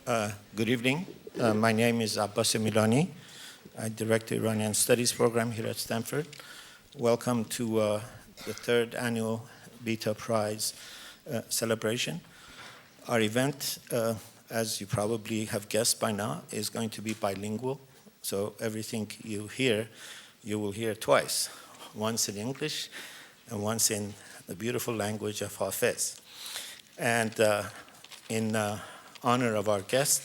Good evening. My name is Abbas Milani. I direct the Iranian Studies program here at Stanford. Welcome to the third annual Beta Prize celebration. Our event, as you probably have guessed by now, is going to be bilingual. So everything you hear, you will hear twice, once in English and once in the beautiful language of Hafez. And in honor of our guest,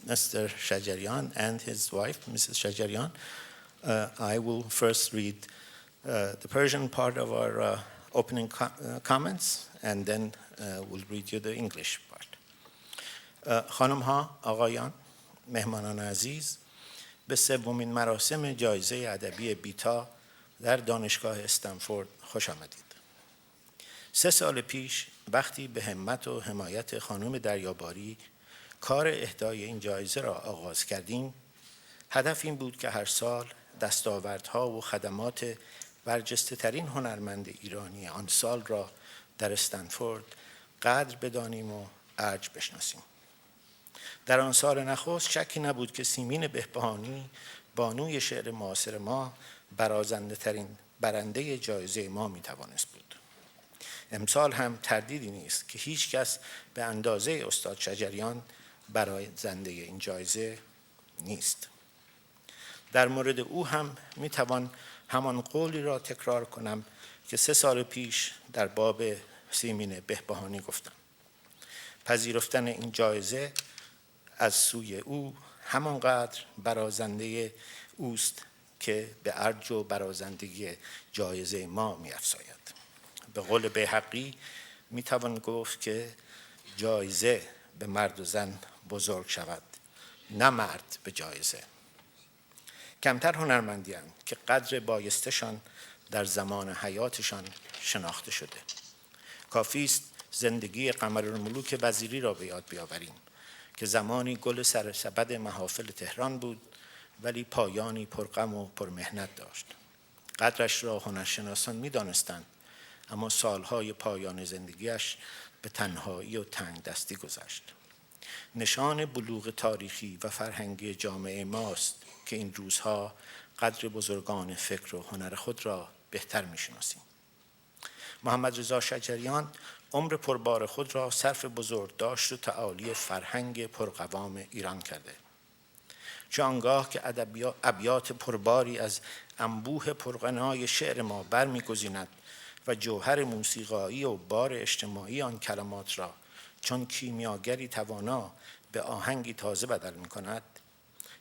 Mr. Shajarian, and his wife, Mrs. Shajarian, I will first read the Persian part of our opening comments, and then we'll read you the English part. خانم‌ها، آقایان، مهمانان عزیز، به سومین مراسم جایزه ادبی بیتا در دانشگاه استنفورد خوش آمدید. 3 سال پیش وقتی به همت و حمایت خانم دریاباری کار اهدای این جایزه را آغاز کردیم، هدف این بود که هر سال دستاوردها و خدمات برجسته‌ترین هنرمند ایرانی آن سال را در استنفورد قدر بدانیم و ارج بشناسیم. در آن سال نخست شکی نبود که سیمین بهبهانی، بانوی شعر معاصر ما، برازنده‌ترین برنده جایزه ما میتوانست بود. امسال هم تردیدی نیست که هیچ کس به اندازه استاد شجریان برازنده این جایزه نیست. در مورد او هم میتوان همان قولی را تکرار کنم که 3 سال پیش در باب سیمین بهبهانی گفتم. پذیرفتن این جایزه از سوی او همانقدر برازنده اوست که به ارج و برازندگی جایزه ما می‌افزاید. به قول بیهقی میتوان گفت که جایزه به مرد و زن بزرگ شود، نه مرد به جایزه. کمتر هنرمندی‌اند که قدر بایستشان در زمان حیاتشان شناخته شده. کافی است زندگی قمرالملوک وزیری را به یاد بیاوریم که زمانی گل سرسبد محافل تهران بود، ولی پایانی پرغم و پرمحنت داشت. قدرش را هنرشناسان می‌دانستند، اما سالهای پایان زندگیش به تنهایی و تنگ دستی گذشت. نشان بلوغ تاریخی و فرهنگی جامعه ماست که این روزها قدر بزرگان فکر و هنر خود را بهتر می‌شناسیم. محمد رضا شجریان عمر پربار خود را صرف بزرگداشت و تعالی فرهنگ پرقوام ایران کرده. چه آنگاه که ابیات پرباری از انبوه پرغنای شعر ما برمی‌گزیند و جوهر موسیقایی و بار اجتماعی آن کلمات را چون کیمیاگری توانا به آهنگی تازه بدل می‌کند،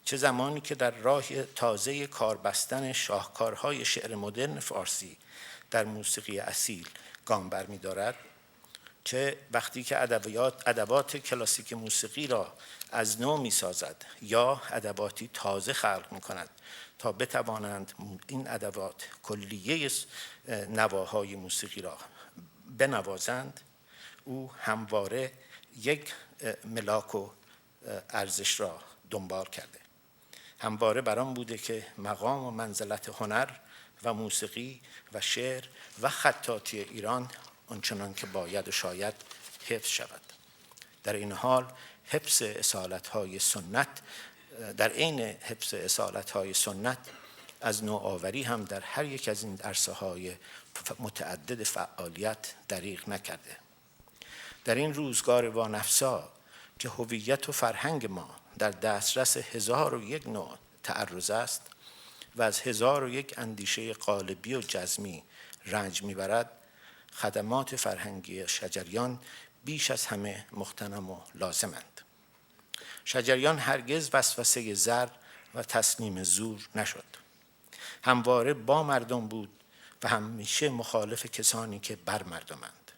چه زمانی که در راه تازه کاربستن شاهکارهای شعر مدرن فارسی در موسیقی اصیل گام برمی‌دارد، چه وقتی که ادوات کلاسیک موسیقی را از نو می‌سازد یا ادواتی تازه خلق می‌کند تا بتوانند این ادوات کلیه نواهای موسیقی را بنوازند، او همواره یک ملاک و ارزش را دنبال کرده. همواره بر آن بوده که مقام و منزلت هنر و موسیقی و شعر و خطاطی ایران آنچنان که باید و شاید حفظ شود. در این حال حفظ اصالت‌های سنت از نوآوری هم در هر یک از این عرصه‌های متعدد فعالیت دریغ نکرده. در این روزگار وانفسا که هویت و فرهنگ ما در دسترس 1001 نوع تعرض است و از 1001 اندیشه قالبی و جزمی رنج میبرد، خدمات فرهنگی شجریان بیش از همه مغتنم و لازمند. شجریان هرگز وسوسه زر و تسلیم زور نشد. همواره با مردم بود و همیشه مخالف کسانی که بر مردمند.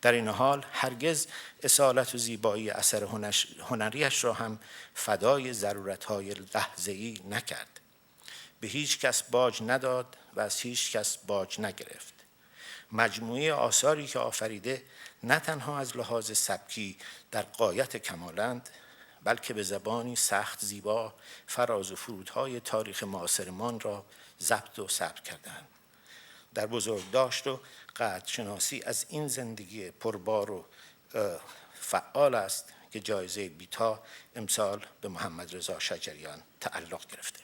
در این حال هرگز اصالت و زیبایی اثر هنریش را هم فدای ضرورت‌های لحظه‌ای نکرد. به هیچ کس باج نداد و از هیچ کس باج نگرفت. مجموعه آثاری که آفریده نه تنها از لحاظ سبکی در غایت کمالند، بلکه به زبانی سخت زیبا فراز و فرودهای تاریخ معاصرمان را ضبط و ثبت کردند. در بزرگداشت و قدرشناسی از این زندگی پربار و فعال است که جایزه بیتا امسال به محمد رضا شجریان تعلق گرفته.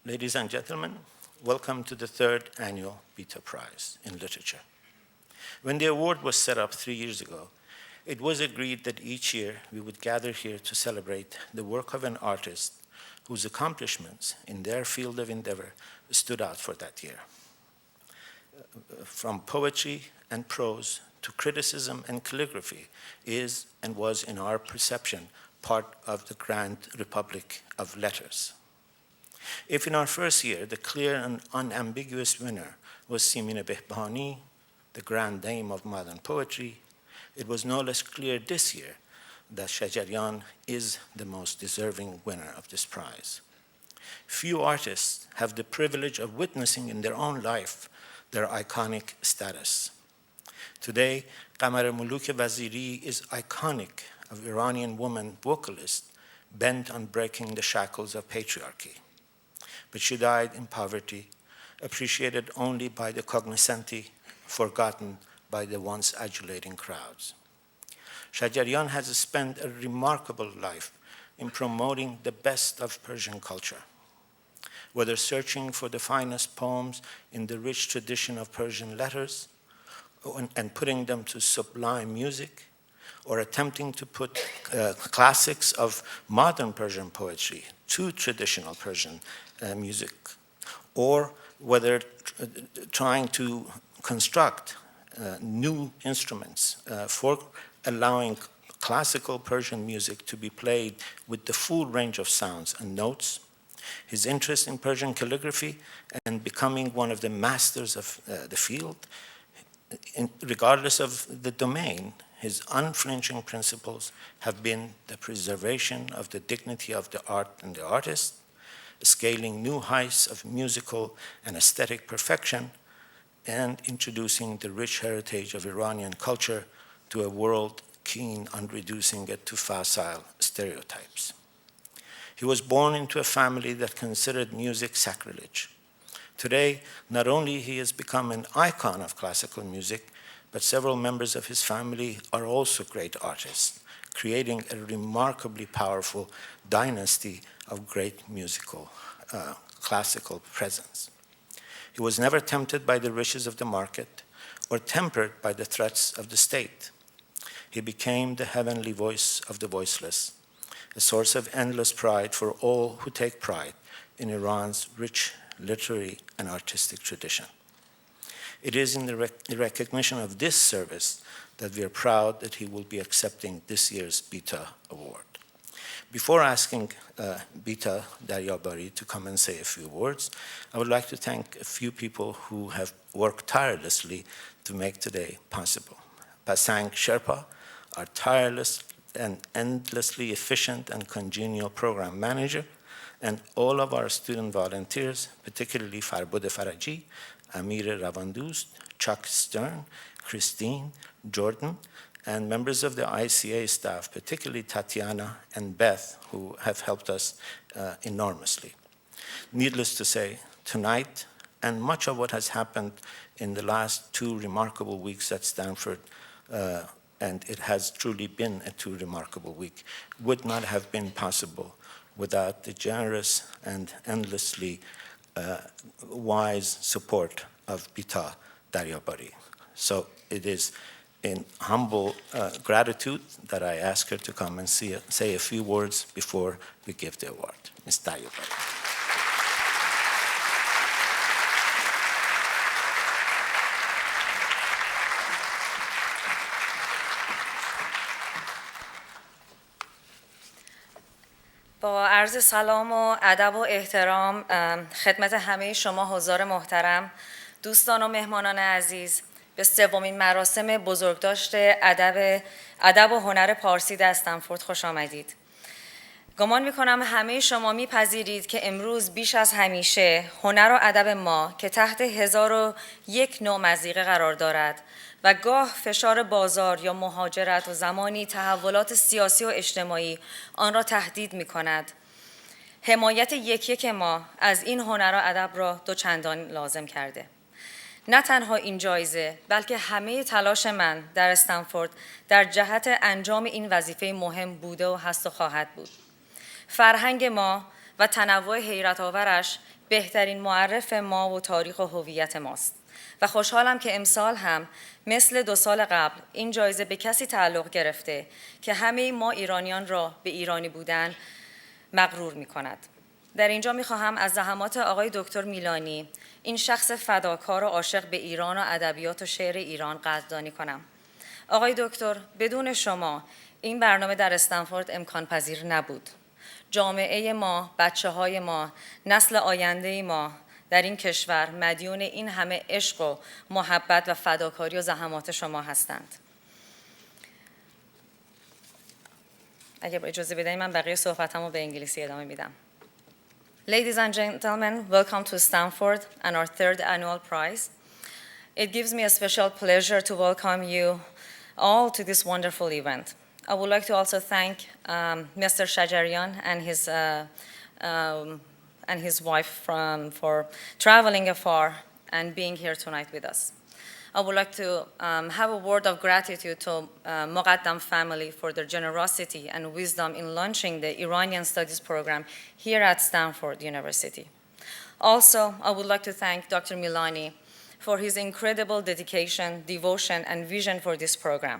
Ladies and gentlemen, welcome to the third annual Bita Prize in Literature. When the award was set up 3 years ago, it was agreed that each year we would gather here to celebrate the work of an artist whose accomplishments in their field of endeavor stood out for that year. From poetry and prose to criticism and calligraphy is and was, in our perception, part of the grand republic of letters. If in our first year the clear and unambiguous winner was Simine Behbahani, the grand dame of modern poetry, it was no less clear this year that Shajarian is the most deserving winner of this prize. Few artists have the privilege of witnessing in their own life their iconic status. Today, Qamar Muluk Vaziri is iconic, an Iranian woman vocalist bent on breaking the shackles of patriarchy. But she died in poverty, appreciated only by the cognoscenti, forgotten by the once adulating crowds. Shajarian has spent a remarkable life in promoting the best of Persian culture. Whether searching for the finest poems in the rich tradition of Persian letters and putting them to sublime music, or attempting to put classics of modern Persian poetry to traditional Persian music, or whether trying to construct new instruments for allowing classical Persian music to be played with the full range of sounds and notes, his interest in Persian calligraphy and becoming one of the masters of the field, regardless of the domain, his unflinching principles have been the preservation of the dignity of the art and the artist, scaling new heights of musical and aesthetic perfection, and introducing the rich heritage of Iranian culture to a world keen on reducing it to facile stereotypes. He was born into a family that considered music sacrilege. Today, not only he has become an icon of classical music, but several members of his family are also great artists, creating a remarkably powerful dynasty of great musical, classical presence. He was never tempted by the riches of the market or tempered by the threats of the state. He became the heavenly voice of the voiceless, a source of endless pride for all who take pride in Iran's rich literary and artistic tradition. It is in the recognition of this service that we are proud that he will be accepting this year's Bita Award. Before asking Bita Daryabari to come and say a few words, I would like to thank a few people who have worked tirelessly to make today possible. Pasang Sherpa, our tireless and endlessly efficient and congenial program manager, and all of our student volunteers, particularly Farbod Faraji, Amir Ravandust, Chuck Stern, Christine, Jordan, and members of the ICA staff, particularly Tatiana and Beth, who have helped us enormously. Needless to say, tonight, and much of what has happened in the last 2 remarkable weeks at Stanford, and it has truly been a 2 remarkable week, would not have been possible without the generous and endlessly wise support of Bita Daryabari. So it is in humble gratitude that I ask her to come and say a few words before we give the award. Ms. Daryabari. با عرض سلام و ادب و احترام خدمت همه شما حضار محترم، دوستان و مهمانان عزیز، به 3مین مراسم بزرگداشت ادب و هنر پارسی در استنفورد خوش آمدید. گمان می‌کنم همه شما می‌پذیرید که امروز بیش از همیشه هنر و ادب ما که تحت 1001 نوع مضیقه قرار دارد و گاه فشار بازار یا مهاجرت و زمانی تحولات سیاسی و اجتماعی آن را تهدید می‌کند، حمایت یک ما از این هنر و ادب را دوچندان لازم کرده. نه تنها این جایزه بلکه همه تلاش من در استنفورد در جهت انجام این وظیفه مهم بوده و هست و خواهد بود. فرهنگ ما و تنوع حیرت آورش بهترین معرف ما و تاریخ و هویت ماست و خوشحالم که امسال هم مثل 2 سال قبل این جایزه به کسی تعلق گرفته که همه ما ایرانیان را به ایرانی بودن مغرور می کند. در اینجا می خواهم از زحمات آقای دکتر میلانی، این شخص فداکار و عاشق به ایران و ادبیات و شعر ایران قدردانی کنم. آقای دکتر، بدون شما این برنامه در استنفورد امکان پذیر نبود. جامعه ما، بچه‌های ما، نسل آینده ما در این کشور مدیون این همه عشق و محبت و فداکاری و زحمات شما هستند. اگه اجازه بدهید من بقیه صحبتمو به انگلیسی ادامه میدم. Ladies and gentlemen, welcome to Stanford and our 3rd annual prize. It gives me a special pleasure to welcome you all to this wonderful event. I would like to also thank Mr. Shajarian and his wife for traveling afar and being here tonight with us. I would like to have a word of gratitude to Muqaddam family for their generosity and wisdom in launching the Iranian Studies program here at Stanford University. Also, I would like to thank Dr. Milani for his incredible dedication, devotion, and vision for this program.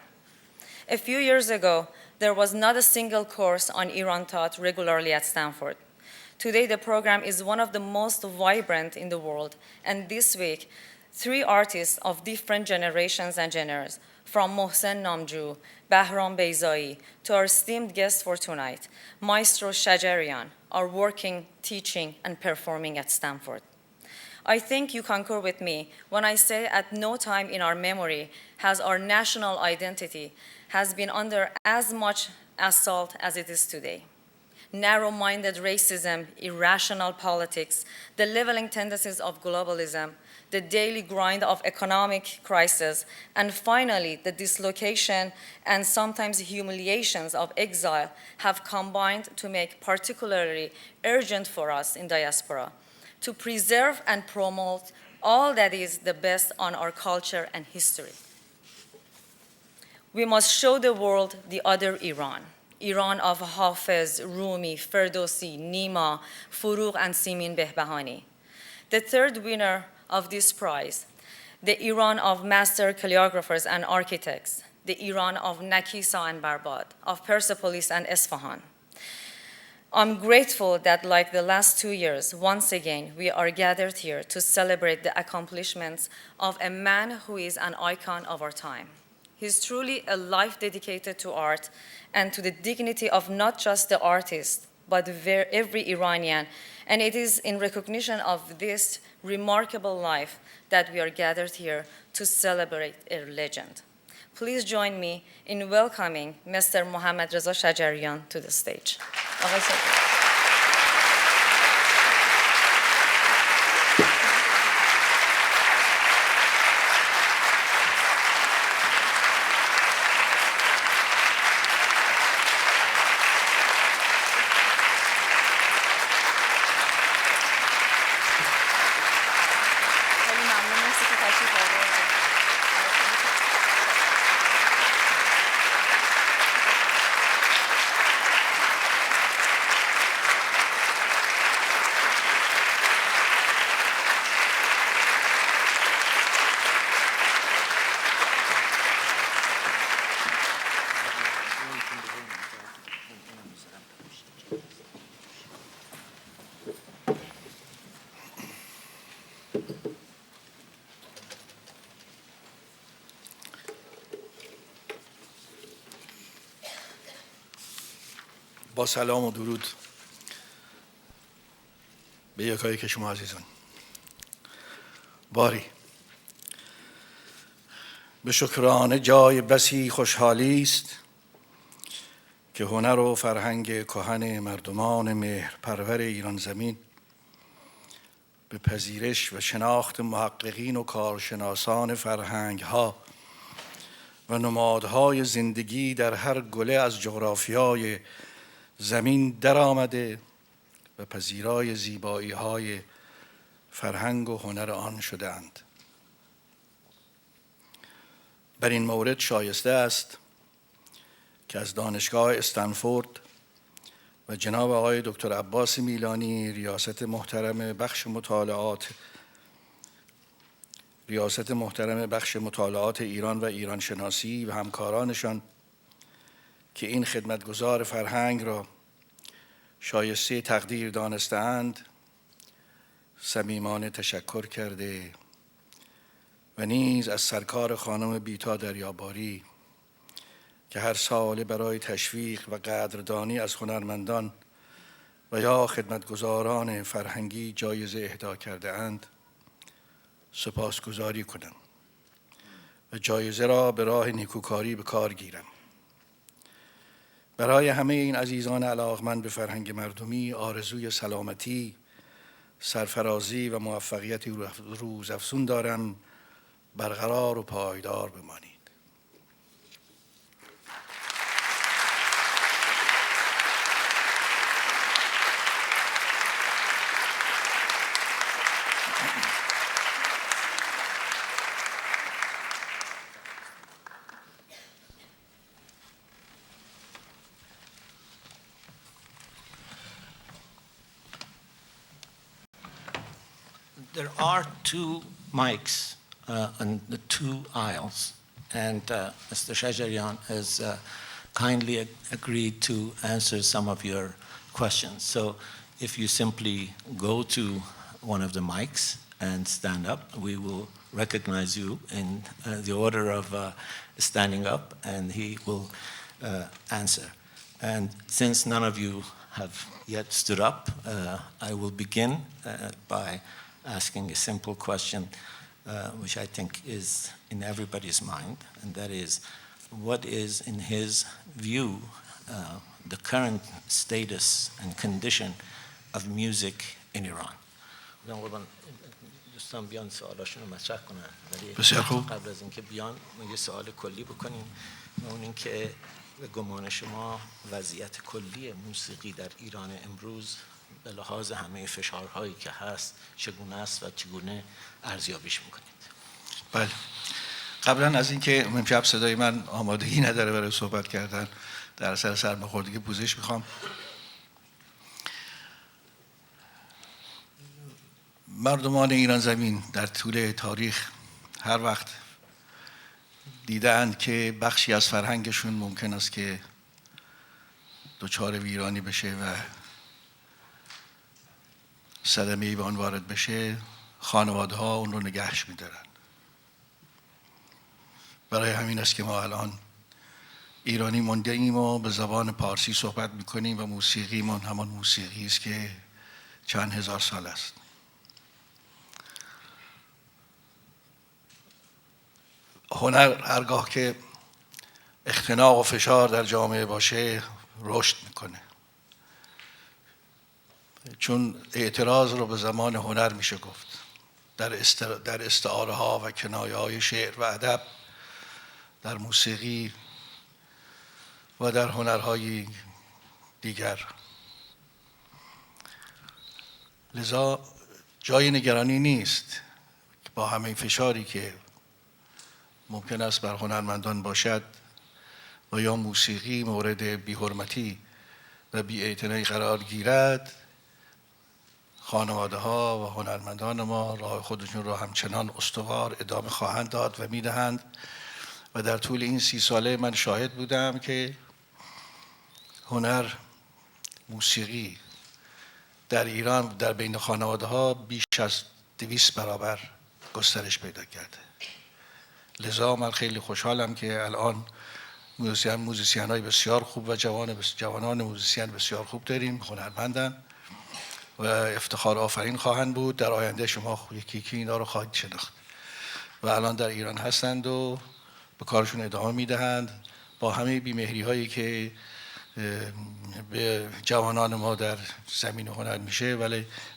A few years ago, there was not a single course on Iran taught regularly at Stanford. Today, the program is one of the most vibrant in the world, and this week, 3 artists of different generations and genres, from Mohsen Namju, Bahram Beyzai, to our esteemed guest for tonight, Maestro Shajarian, are working, teaching, and performing at Stanford. I think you concur with me when I say at no time in our memory has our national identity has been under as much assault as it is today. Narrow-minded racism, irrational politics, the leveling tendencies of globalism, the daily grind of economic crisis, and finally, the dislocation and sometimes humiliations of exile have combined to make particularly urgent for us in diaspora to preserve and promote all that is the best on our culture and history. We must show the world the other Iran, Iran of Hafiz, Rumi, Ferdowsi, Nima, Furugh, and Simin Behbahani. The 3rd winner of this prize, the Iran of master calligraphers and architects, the Iran of Nakisa and Barbad, of Persepolis and Esfahan. I'm grateful that, like the last 2 years, once again, we are gathered here to celebrate the accomplishments of a man who is an icon of our time. He's truly a life dedicated to art and to the dignity of not just the artist, but every Iranian. And it is in recognition of this remarkable life that we are gathered here to celebrate a legend. Please join me in welcoming Mr. Mohammad Reza Shajarian to the stage. با سلام و درود به یکایی که شما عزیزان، باری به شکرانه جای بسی خوشحالی است که هنر و فرهنگ کهن مردمان مهرپرور ایران زمین به پذیرش و شناخت محققین و کارشناسان فرهنگ‌ها و نمادهای زندگی در هر گله از جغرافیای زمین در آمده و پذیرای زیبایی‌های فرهنگ و هنر آن شده‌اند. بر این مورد شایسته است که از دانشگاه استنفورد و جناب آقای دکتر عباس میلانی ریاست محترم بخش مطالعات ایران و ایران شناسی و همکارانشان که این خدمتگزار فرهنگ را شایسته تقدیر دانسته‌اند صمیمانه تشکر کرده و نیز از سرکار خانم بیتا دریاباری که هر سال برای تشویق و قدردانی از هنرمندان و یا خدمتگزاران فرهنگی جایزه اهدا کرده اند سپاسگزاری کنم و جایزه را به راه نیکوکاری به کار گیرم. برای همه این عزیزان علاقمند به فرهنگ مردمی آرزوی سلامتی، سرفرازی و موفقیت روزافزون دارم. برقرار و پایدار بمانید. There are two mics on the two aisles, and Mr. Shajarian has kindly agreed to answer some of your questions. So if you simply go to one of the mics and stand up, we will recognize you in the order of standing up, and he will answer. And since none of you have yet stood up, I will begin by asking a simple question, which I think is in everybody's mind, and that is, what is, in his view, the current status and condition of music in Iran? دوستان بیان سوالاشون رو مطرح کنن، ولی قبل از اینکه بیان ما یه سوال کلی بکنیم و اون اینکه به گمان شما وضعیت کلی موسیقی در ایران امروز به لحاظ همه فشارهایی که هست چگونه است و چگونه ارزیابیش میکنید؟ بله، قبلا از اینکه امشب صدای من آمادگی نداره برای صحبت کردن در اثر سرماخوردگی پوزش میخوام. مردمان ایران زمین در طول تاریخ هر وقت دیدند که بخشی از فرهنگشون ممکن است که دچار ویرانی بشه و صدمه‌ای به آن وارد بشه، خانواده‌ها اون رو نگهش می‌دارن. برای همین است که ما الان ایرانی مانده ایم و به زبان پارسی صحبت می‌کنیم و موسیقیمون همان موسیقی است که چند هزار سال است. هنر هرگاه که اختناق و فشار در جامعه باشه رشد میکنه، چون اعتراض رو به زمان هنر میشه گفت. در استعاره ها و کنایه های شعر و ادب، در موسیقی و در هنرهای دیگر. لذا جای نگرانی نیست با همه فشاری که ممکن است بر هنرمندان باشد و یا موسیقی مورد بی‌حرمتی و بی‌اعتنایی قرار گیرد، خانواده ها و هنرمندان ما راه خودشون را همچنان استوار ادامه خواهند داد و میدهند. و در طول این 30 ساله من شاهد بودم که هنر، موسیقی در ایران در بین خانواده ها بیش از 200 برابر گسترش پیدا کرده. لذا من خیلی خوشحالم که الان موزیسین های بسیار خوب و جوانان موزیسین بسیار خوب داریم، هنرمندن و افتخار آفرین خواهند بود. در آینده شما یکی یکی اینا رو خواهید شناخت و الان در ایران هستند و به کارشون ادامه میدهند با همه بیمهری هایی که به جوانان ما در زمین هنر میشه،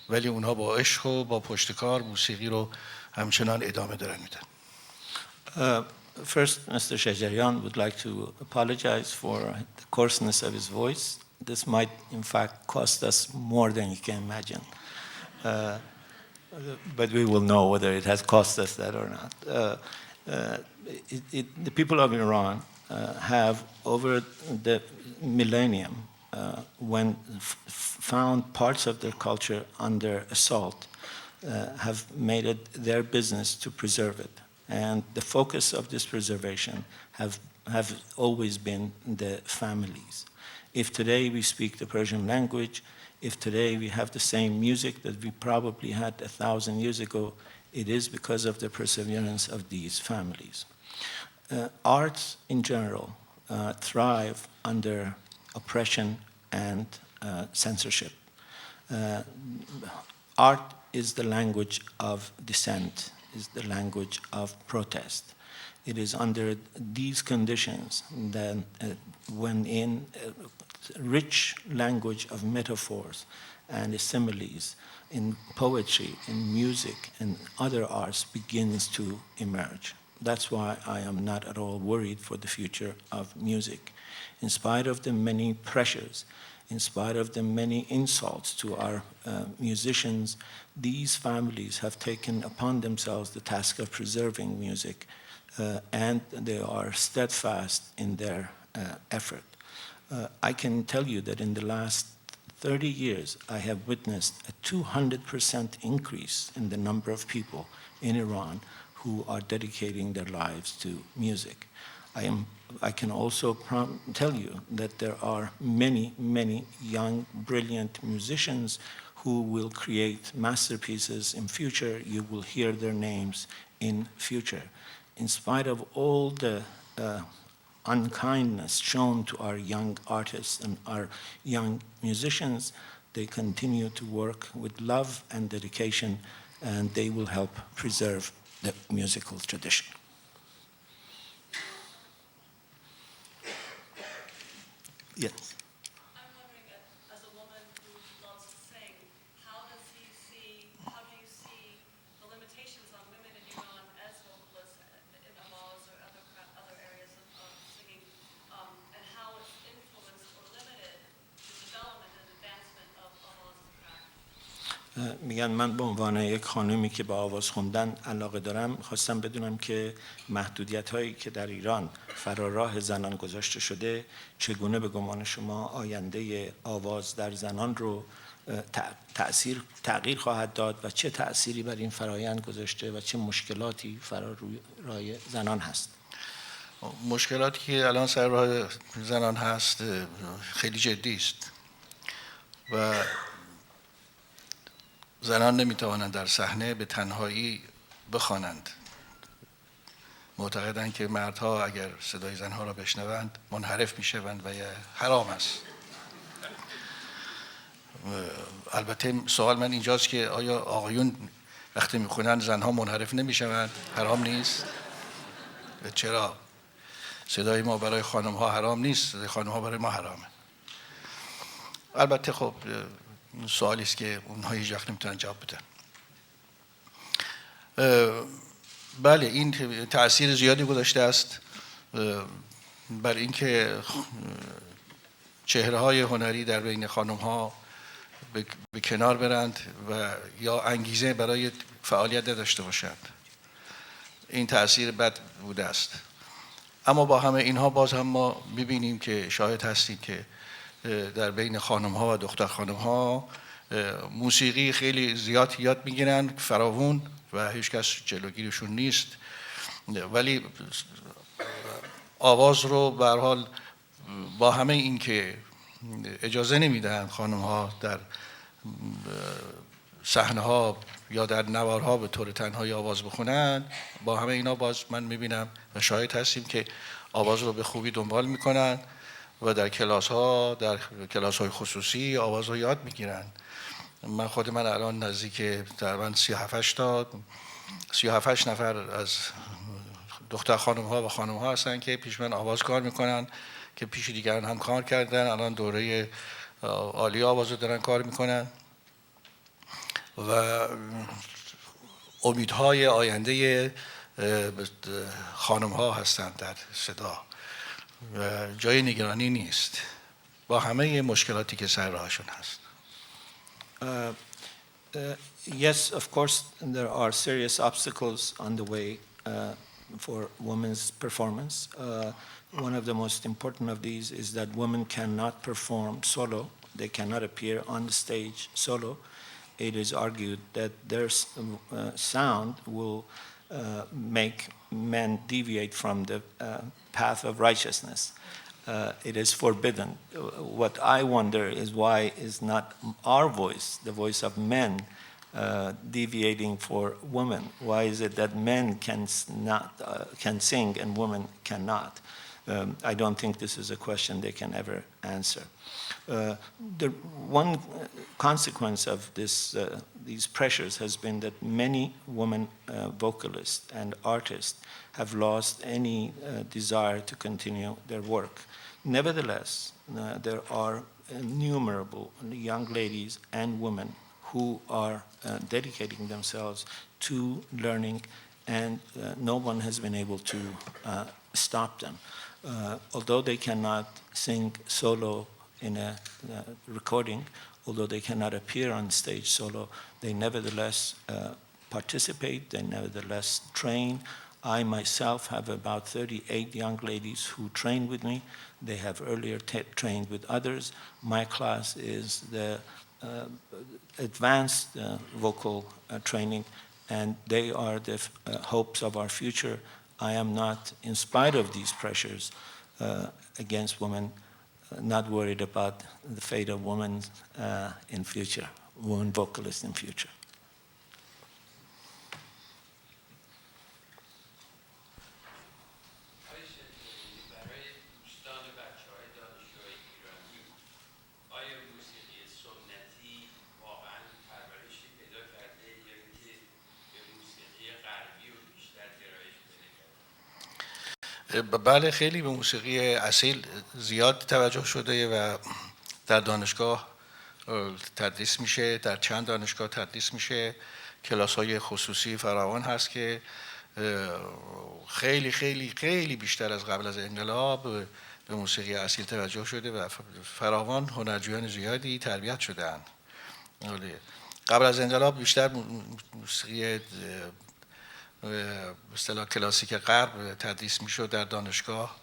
ولی اونها با عشق و با پشتکار موسیقی رو همچنان ادامه دارن میدن. First, Mr. Shajarian would like to apologize for the coarseness of his voice. This might, in fact, cost us more than you can imagine. But we will know whether it has cost us that or not. the people of Iran have, over the millennium, when found parts of their culture under assault, have made it their business to preserve it. And the focus of this preservation have always been the families. If today we speak the Persian language, if today we have the same music that we probably had 1,000 years ago, it is because of the perseverance of these families. Arts in general thrive under oppression and censorship. Art is the language of dissent, is the language of protest. It is under these conditions that when in rich language of metaphors and similes in poetry, in music, and other arts begins to emerge. That's why I am not at all worried for the future of music. In spite of the many pressures, in spite of the many insults to our musicians, these families have taken upon themselves the task of preserving music, and they are steadfast in their effort. I can tell you that in the last 30 years, I have witnessed a 200% increase in the number of people in Iran who are dedicating their lives to music. I can also tell you that there are many, many young, brilliant musicians who will create masterpieces in future. You will hear their names in future. In spite of all the unkindness shown to our young artists and our young musicians, they continue to work with love and dedication, and they will help preserve the musical tradition. Yes. I'm wondering, as a woman who loves to sing, how do you see the limitations on women in Iran as vocalists in Amaz or other areas of singing, and how it's influenced or limited the development and advancement of Amaz's craft? میگن من به عنوان یک خانومی که به آواز خوندن علاقه دارم خواستم بدونم که محدودیت هایی که در ایران فراراه زنان گذاشته شده چگونه به گمان شما آینده آواز در زنان رو تغییر خواهد داد و چه تأثیری بر این فرایند گذاشته و چه مشکلاتی فرارای زنان هست؟ مشکلاتی که الان سر راه زنان هست خیلی جدی است و زنان نمیتوانند در صحنه به تنهایی بخوانند. معتقدند که مردها اگر صدای زنها را بشنوند منحرف میشوند و حرام است. البته سوال من اینجاست که آیا آقایون وقتی میخونند زنها منحرف نمیشوند؟ حرام نیست؟ چرا؟ صدای ما برای خانم ها حرام نیست، صدای خانم ها برای ما حرامه. البته خب سوالی است که اونها هیچ وقت نمیتونن جواب بدن. بله این تأثیر زیادی گذاشته است بر اینکه چهره‌های هنری در بین خانم‌ها به کنار برند و یا انگیزه برای فعالیت نداشته باشند. این تأثیر بد بوده است. اما با همه اینها باز هم ما می‌بینیم که شاهد هستیم که در بین خانم‌ها و دختر خانم‌ها موسیقی خیلی زیاد یاد می‌گیرن، فراوون و هیچ کس جلوگیرشون نیست، ولی آواز رو به هر حال با همه این که اجازه نمیدهند خانم‌ها در صحنه‌ها یا در نوارها به طور تنهایی آواز بخونن، با همه اینا باز من می‌بینم و شاهد هستیم که آواز رو به خوبی دنبال می‌کنن و در کلاس‌های خصوصی آواز رو یاد می‌گیرن. خود من الان نزدیک تقریباً 37 نفر از دختر خانم‌ها و خانم‌ها هستن که پیش من آواز کار میکنن که پیش دیگران هم کار کردن، الان دوره عالی آواز رو دارن کار میکنن و امیدهای آینده خانم‌ها هستند در صدا و جای نگرانی نیست با همه مشکلاتی که سر راهشون هست. Yes, of course, there are serious obstacles on the way. for women's performance. One of the most important of these is that women cannot perform solo. They cannot appear on the stage solo. It is argued that their sound will make men deviate from the path of righteousness. It is forbidden. What I wonder is why is not our voice, the voice of men, deviating for women? Why is it that men can sing and women cannot? I don't think this is a question they can ever answer. The one consequence of these pressures has been that many women vocalists and artists have lost any desire to continue their work. Nevertheless, there are innumerable young ladies and women who are dedicating themselves to learning, and no one has been able to stop them. Although they cannot sing solo in a recording, although they cannot appear on stage solo, they nevertheless participate, they nevertheless train. I myself have about 38 young ladies who train with me. They have earlier trained with others. My class is the advanced vocal training, and they are the hopes of our future. I am not, in spite of these pressures against women, not worried about the fate of women in future, women vocalists in future. بله، خیلی به موسیقی اصیل زیاد توجه شده و در دانشگاه تدریس میشه، در چند دانشگاه تدریس میشه، کلاس‌های خصوصی فراوان هست که خیلی خیلی خیلی بیشتر از قبل از انقلاب به موسیقی اصیل توجه شده و فراوان هنرجویان زیادی تربیت شده‌اند. قبل از انقلاب بیشتر موسیقی به اصطلاح کلاسیک غرب تدریس میشد در دانشگاه،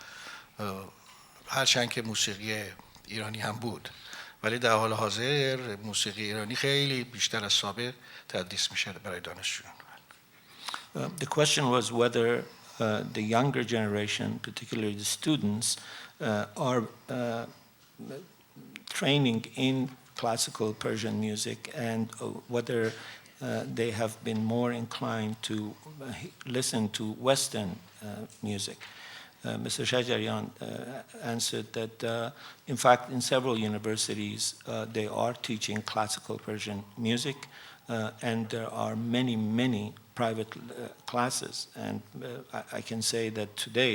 هرچند که موسیقی ایرانی هم بود، ولی در حال حاضر موسیقی ایرانی خیلی بیشتر از سابق تدریس میشه برای دانشجویان. The question was whether the younger generation, particularly the students, are training in classical Persian music, and whether they have been more inclined to listen to Western music. Mr. Shajarian answered that, in fact, in several universities, they are teaching classical Persian music, and there are many, many private classes. And I can say that today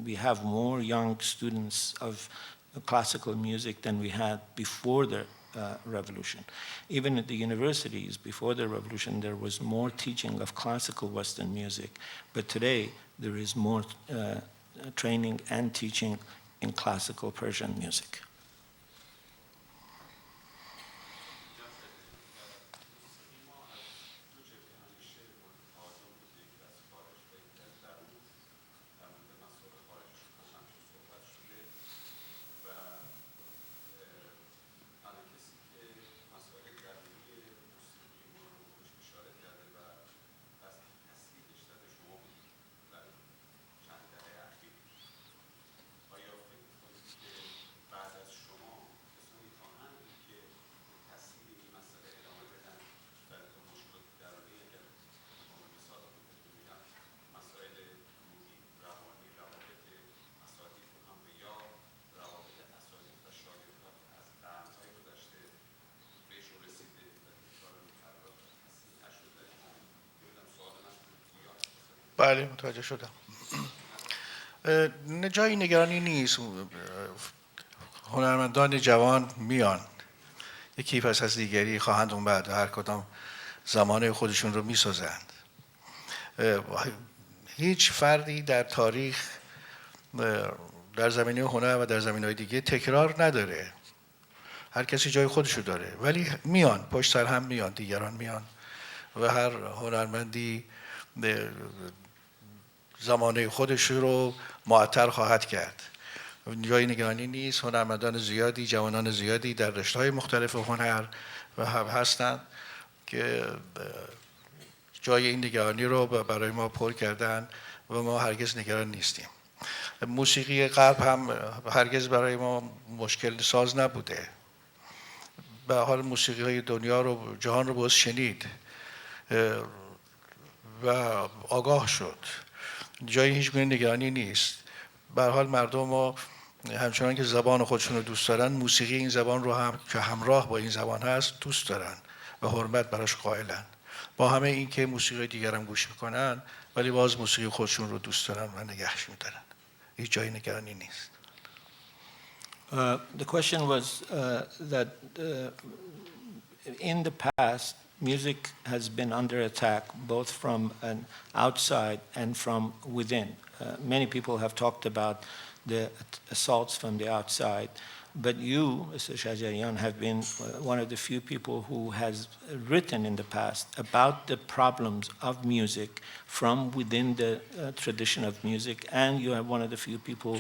we have more young students of classical music than we had before the revolution. Even at the universities, before the revolution, there was more teaching of classical Western music, but today there is more training and teaching in classical Persian music. بله، متوجه شدم. جایی نگرانی نیست. هنرمندان جوان میان، یکی پس از دیگری خواهند اومد و هر کدام زمانه خودشون رو میسازند. هیچ فردی در تاریخ در زمینه هنر و در زمینه‌های دیگه تکرار نداره. هر کسی جای خودشو داره، ولی میان، پشت سر هم میان، دیگران میان و هر هنرمندی زمانه خودش رو معطل خواهد کرد. جای نگرانی نیست. هنرمندان زیادی، جوانان زیادی در رشته‌های مختلف هنر و هم هستند که جای این نگرانی رو برای ما پر کردن و ما هرگز نگران نیستیم. موسیقی غرب هم هرگز برای ما مشکل ساز نبوده. به حال موسیقی های دنیا رو، جهان رو باز شنید و آگاه شد. جای هیچ گونه نگرانی نیست. به هر حال مردم ما همچنان که زبان خودشون رو دوست دارن، موسیقی این زبان رو هم که همراه با این زبان هست دوست دارن و حرمت براش قائلن. با همه این که موسیقی دیگر هم گوش میکنن، ولی باز موسیقی خودشون رو دوست دارن و نگهش میدارن. هیچ جای نگرانی نیست. The question was that in the past, music has been under attack both from an outside and from within. Many people have talked about the assaults from the outside, but you, Mr. Shajarian, have been one of the few people who has written in the past about the problems of music from within the tradition of music, and you are one of the few people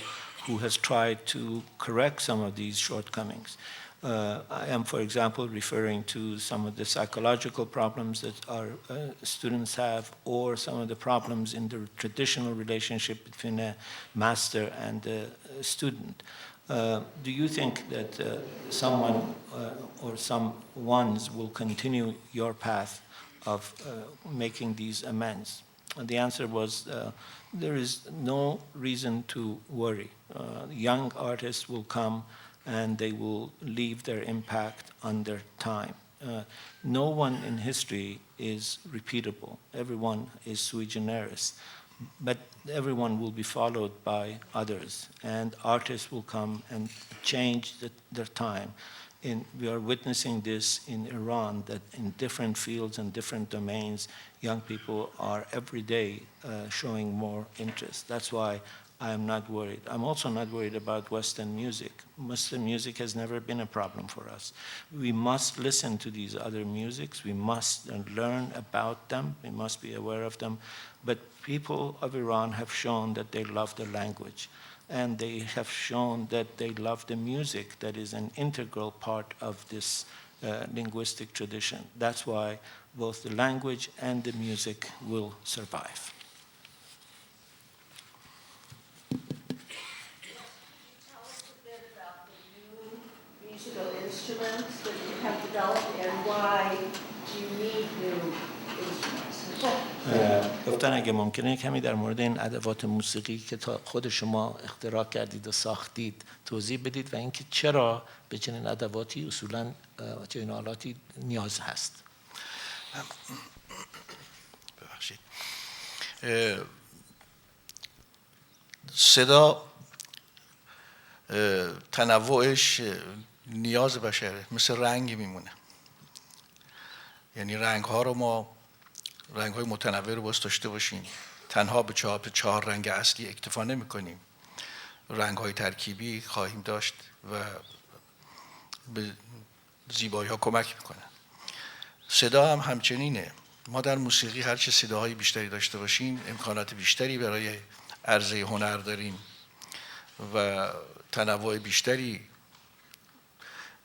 who has tried to correct some of these shortcomings. I am, for example, referring to some of the psychological problems that our students have, or some of the problems in the traditional relationship between a master and a student. Do you think that someone or some ones will continue your path of making these amends? And the answer was there is no reason to worry. Young artists will come and they will leave their impact on their time. No one in history is repeatable. Everyone is sui generis. But everyone will be followed by others, and artists will come and change their time. We are witnessing this in Iran, that in different fields and different domains, young people are every day showing more interest. That's why I am not worried. I'm also not worried about Western music. Western music has never been a problem for us. We must listen to these other musics. We must learn about them. We must be aware of them. But people of Iran have shown that they love the language, and they have shown that they love the music that is an integral part of this linguistic tradition. That's why both the language and the music will survive. Instruments that you have developed and why do you need new instruments? گفتن اگه ممکنه کمی در مورد این ادوات موسیقی که تا خود شما اختراع کردید و ساختید توضیح بدید و اینکه چرا به چنین ادواتی اصولاً چنین آلاتی نیاز هست. ببخشید. صدا تنوعش نیاز بشره، مثل رنگ میمونه. یعنی رنگ ها رو ما رنگ های متنوع رو باید داشته باشیم. تنها به چهار رنگ اصلی اکتفا نمی کنیم. رنگ های ترکیبی خواهیم داشت و به زیبایی ها کمک میکنه. صدا هم همچنینه. ما در موسیقی هرچه صداهای بیشتری داشته باشیم امکانات بیشتری برای عرضه هنر داریم و تنوع بیشتری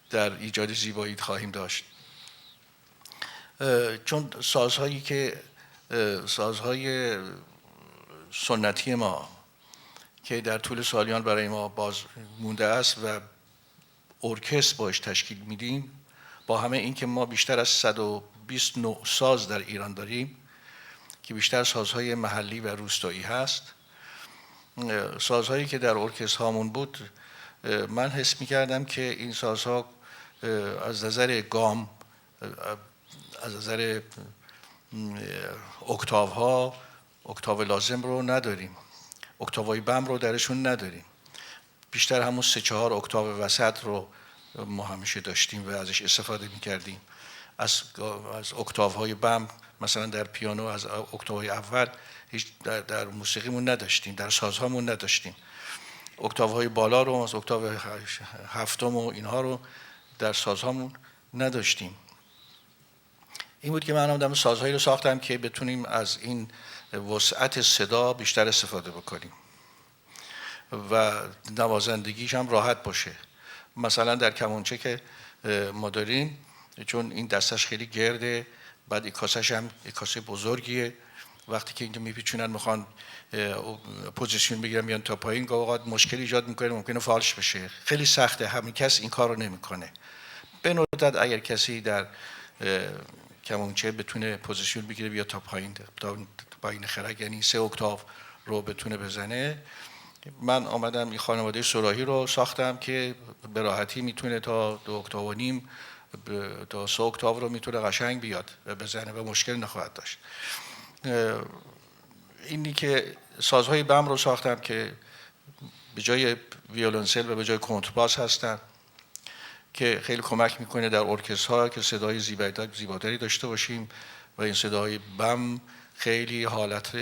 در ایجاد زیبایی خواهیم داشت. چون سازهای سنتی ما که در طول سالیان برای ما باز مونده است و ارکستر باش تشکیل میدیم، با همه این که ما بیشتر از 120 نوع ساز در ایران داریم که بیشتر سازهای محلی و روستایی هست، سازهایی که در ارکستر هامون بود من حس می‌کردم که این سازها از نظر گام، از نظر اکتاوها، اکتاو لازم رو نداریم، اکتاوهای بم رو درشون نداریم. بیشتر همون 3-4 اکتاو وسط رو ما همیشه داشتیم و ازش استفاده می‌کردیم. از اکتاوهای بم مثلا در پیانو از اکتاوهای اول هیچ در موسیقیمون نداشتیم، در سازهامون نداشتیم. اکتاوهای بالا رو از اکتاو هفتم و اینها رو در سازهامون نداشتیم. این بود که من آمدم سازهایی رو ساختم که بتونیم از این وسعت صدا بیشتر استفاده بکنیم و نوازندگیش هم راحت باشه. مثلا در کمانچه که ما داریم، چون این دستش خیلی گرده، بعد این کاسش هم این کاسه بزرگیه، وقتی که اینجا میپیچونن میخوان پوزیشن بگیرن میان تا پایین، گاهی اوقات مشکل ایجاد میکنه، ممکنه فالش بشه، خیلی سخته، همین کس این کار رو نمیکنه. به ندرت اگر کسی در کمانچه بتونه پوزیشن بگیره بیا تا پایین، تا پایین خرک، یعنی 3 اکتاو رو بتونه بزنه. من آمدم این خانواده صراحی رو ساختم که به راحتی میتونه تا 2 اکتاو و نیم تا 3 اکتاو رو میتونه قشنگ بیاد و بزنه و مشکل نخواهد داشت. اینی که سازهای بم رو ساختم که به جای ویولنسل و به جای کنترباس هستن که خیلی کمک میکنه در ارکسترها که صدای زیباتری داشته باشیم و این صدای بم خیلی حالت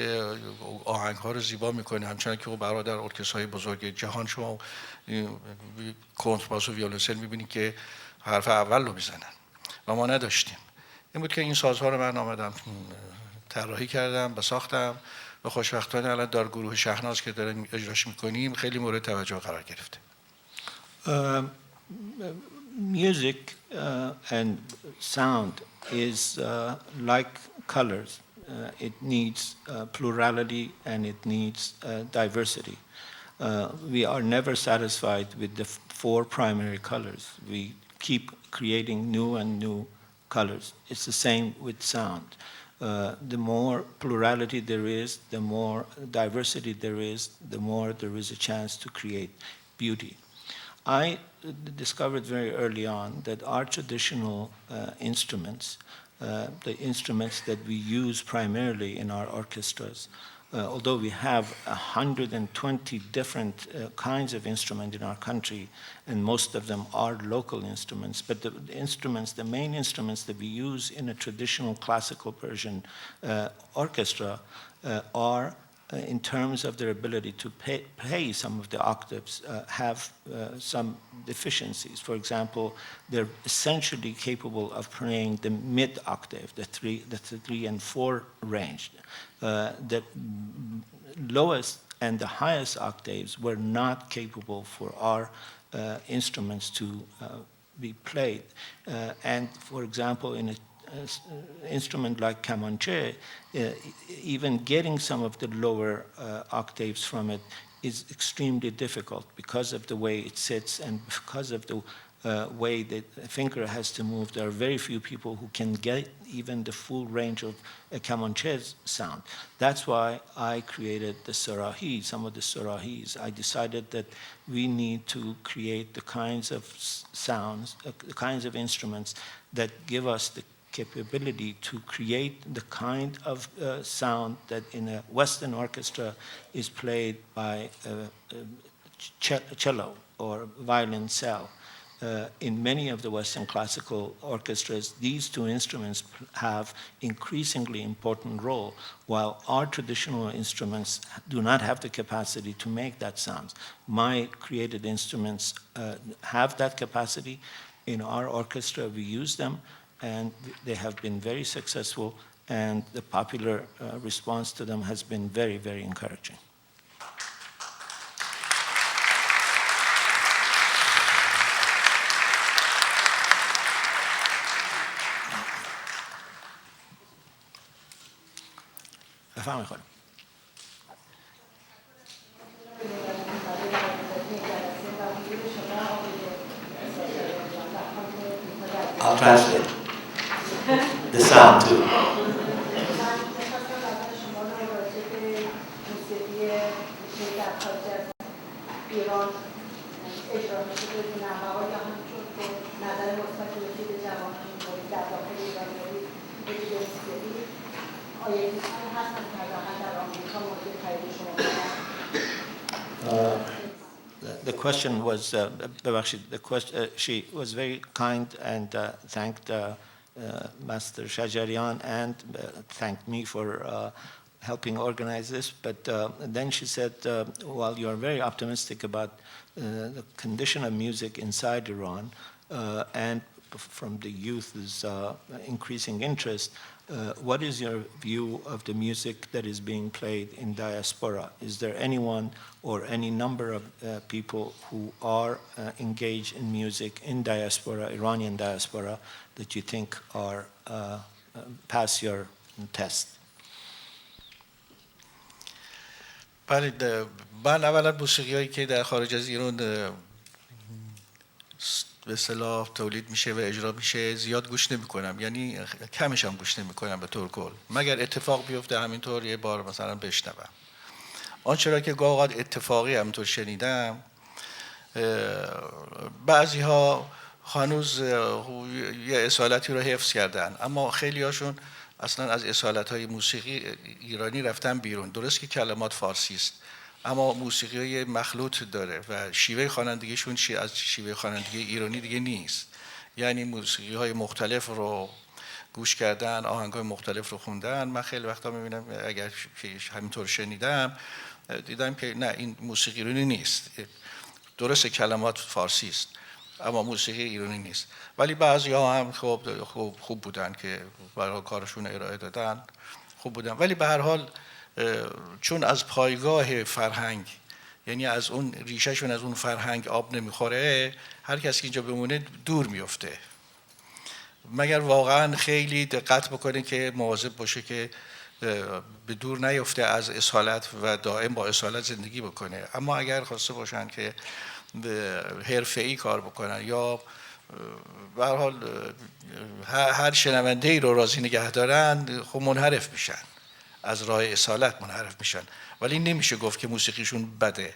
آهنگ ها رو زیبا میکنه. همچنان که برای در ارکسترهای بزرگ جهان شما کنترباس و ویولنسل میبینید که حرف اول رو میزنن و ما نداشتیم. این بود که این سازها رو من آمدم طراحی کردم و ساختم و خوشبختانه الان در گروه شهناز که داریم اجراش میکنیم خیلی مورد توجه قرار گرفته. Music and sound is like colors. It needs plurality and it needs diversity. We are never satisfied with the 4 primary colors. We keep creating new and new colors. It's the same with sound. The more plurality there is, the more diversity there is, the more there is a chance to create beauty. I discovered very early on that our traditional instruments, the instruments that we use primarily in our orchestras, although we have 120 different kinds of instruments in our country, and most of them are local instruments, but the main instruments that we use in a traditional classical Persian orchestra are, in terms of their ability to play some of the octaves, have some deficiencies. For example, they're essentially capable of playing the mid octave, the 3 and 4 range. The lowest and the highest octaves were not capable for our instruments to be played. And for example, in an instrument like Kamanche, even getting some of the lower octaves from it is extremely difficult because of the way it sits and because of the way the finger has to move. There are very few people who can get even the full range of a Kamanche's sound. That's why I created the Sarahi, some of the Sarahis. I decided that we need to create the kinds of sounds, the kinds of instruments that give us the capability to create the kind of sound that in a Western orchestra is played by a cello or violoncelle. In many of the Western classical orchestras, these 2 instruments have increasingly important role, while our traditional instruments do not have the capacity to make that sound. My created instruments have that capacity. In our orchestra, we use them, and they have been very successful, and the popular response to them has been very, very encouraging. بفرمایید خانم. I'll translate the sound too. The question was, she was very kind and thanked Master Shajarian and thanked me for helping organize this. But then she said, while you are very optimistic about the condition of music inside Iran, and from the youth's increasing interest. What is your view of the music that is being played in diaspora? Is there anyone or any number of people who are engaged in music in diaspora, Iranian diaspora, that you think are pass your test? بله، من اولا موسیقیایی که در خارج از ایران به اصطلاح تولید میشه و اجرا میشه زیاد گوش نمیکنم، یعنی کمش هم گوش نمیکنم به طور کل، مگر اتفاق بیفته همینطور یه بار مثلا بشنوم. آنچه را که گاه اوقات اتفاقی همینطور شنیدم، بعضی ها هنوز یه اصالتی رو حفظ کردن، اما خیلی هاشون اصلا از اصالت‌های موسیقی ایرانی رفتن بیرون. درست که کلمات فارسی است، اما موسیقی مخلوط داره و شیوه خوانندگیشون از شیوه خوانندگی ایرانی دیگه نیست. یعنی موسیقی‌های مختلف رو گوش کردن، آهنگ‌های مختلف رو خوندن. من خیلی وقتا می‌بینم اگر همینطور شنیدم دیدم که نه، این موسیقی ایرانی نیست. درست کلمات فارسی است اما موسیقی ایرانی نیست. ولی بعضی‌ها هم خوب بودن که برای کارشون ارائه دادن، خوب بودن. ولی به هر حال چون از پایگاه فرهنگ، یعنی از اون ریشهشون از اون فرهنگ آب نمیخوره، هر کسی که اینجا بمونه دور میفته، مگر واقعا خیلی دقت بکنه که مواظب باشه که به دور نیفته از اصالت و دائم با اصالت زندگی بکنه. اما اگر خواسته باشن که حرفه‌ای کار بکنن یا به هر حال هر شنونده ای رو راضی نگه دارن، خب منحرف میشن، از راه اصالت منحرف میشن. ولی نمیشه گفت که موسیقیشون بده.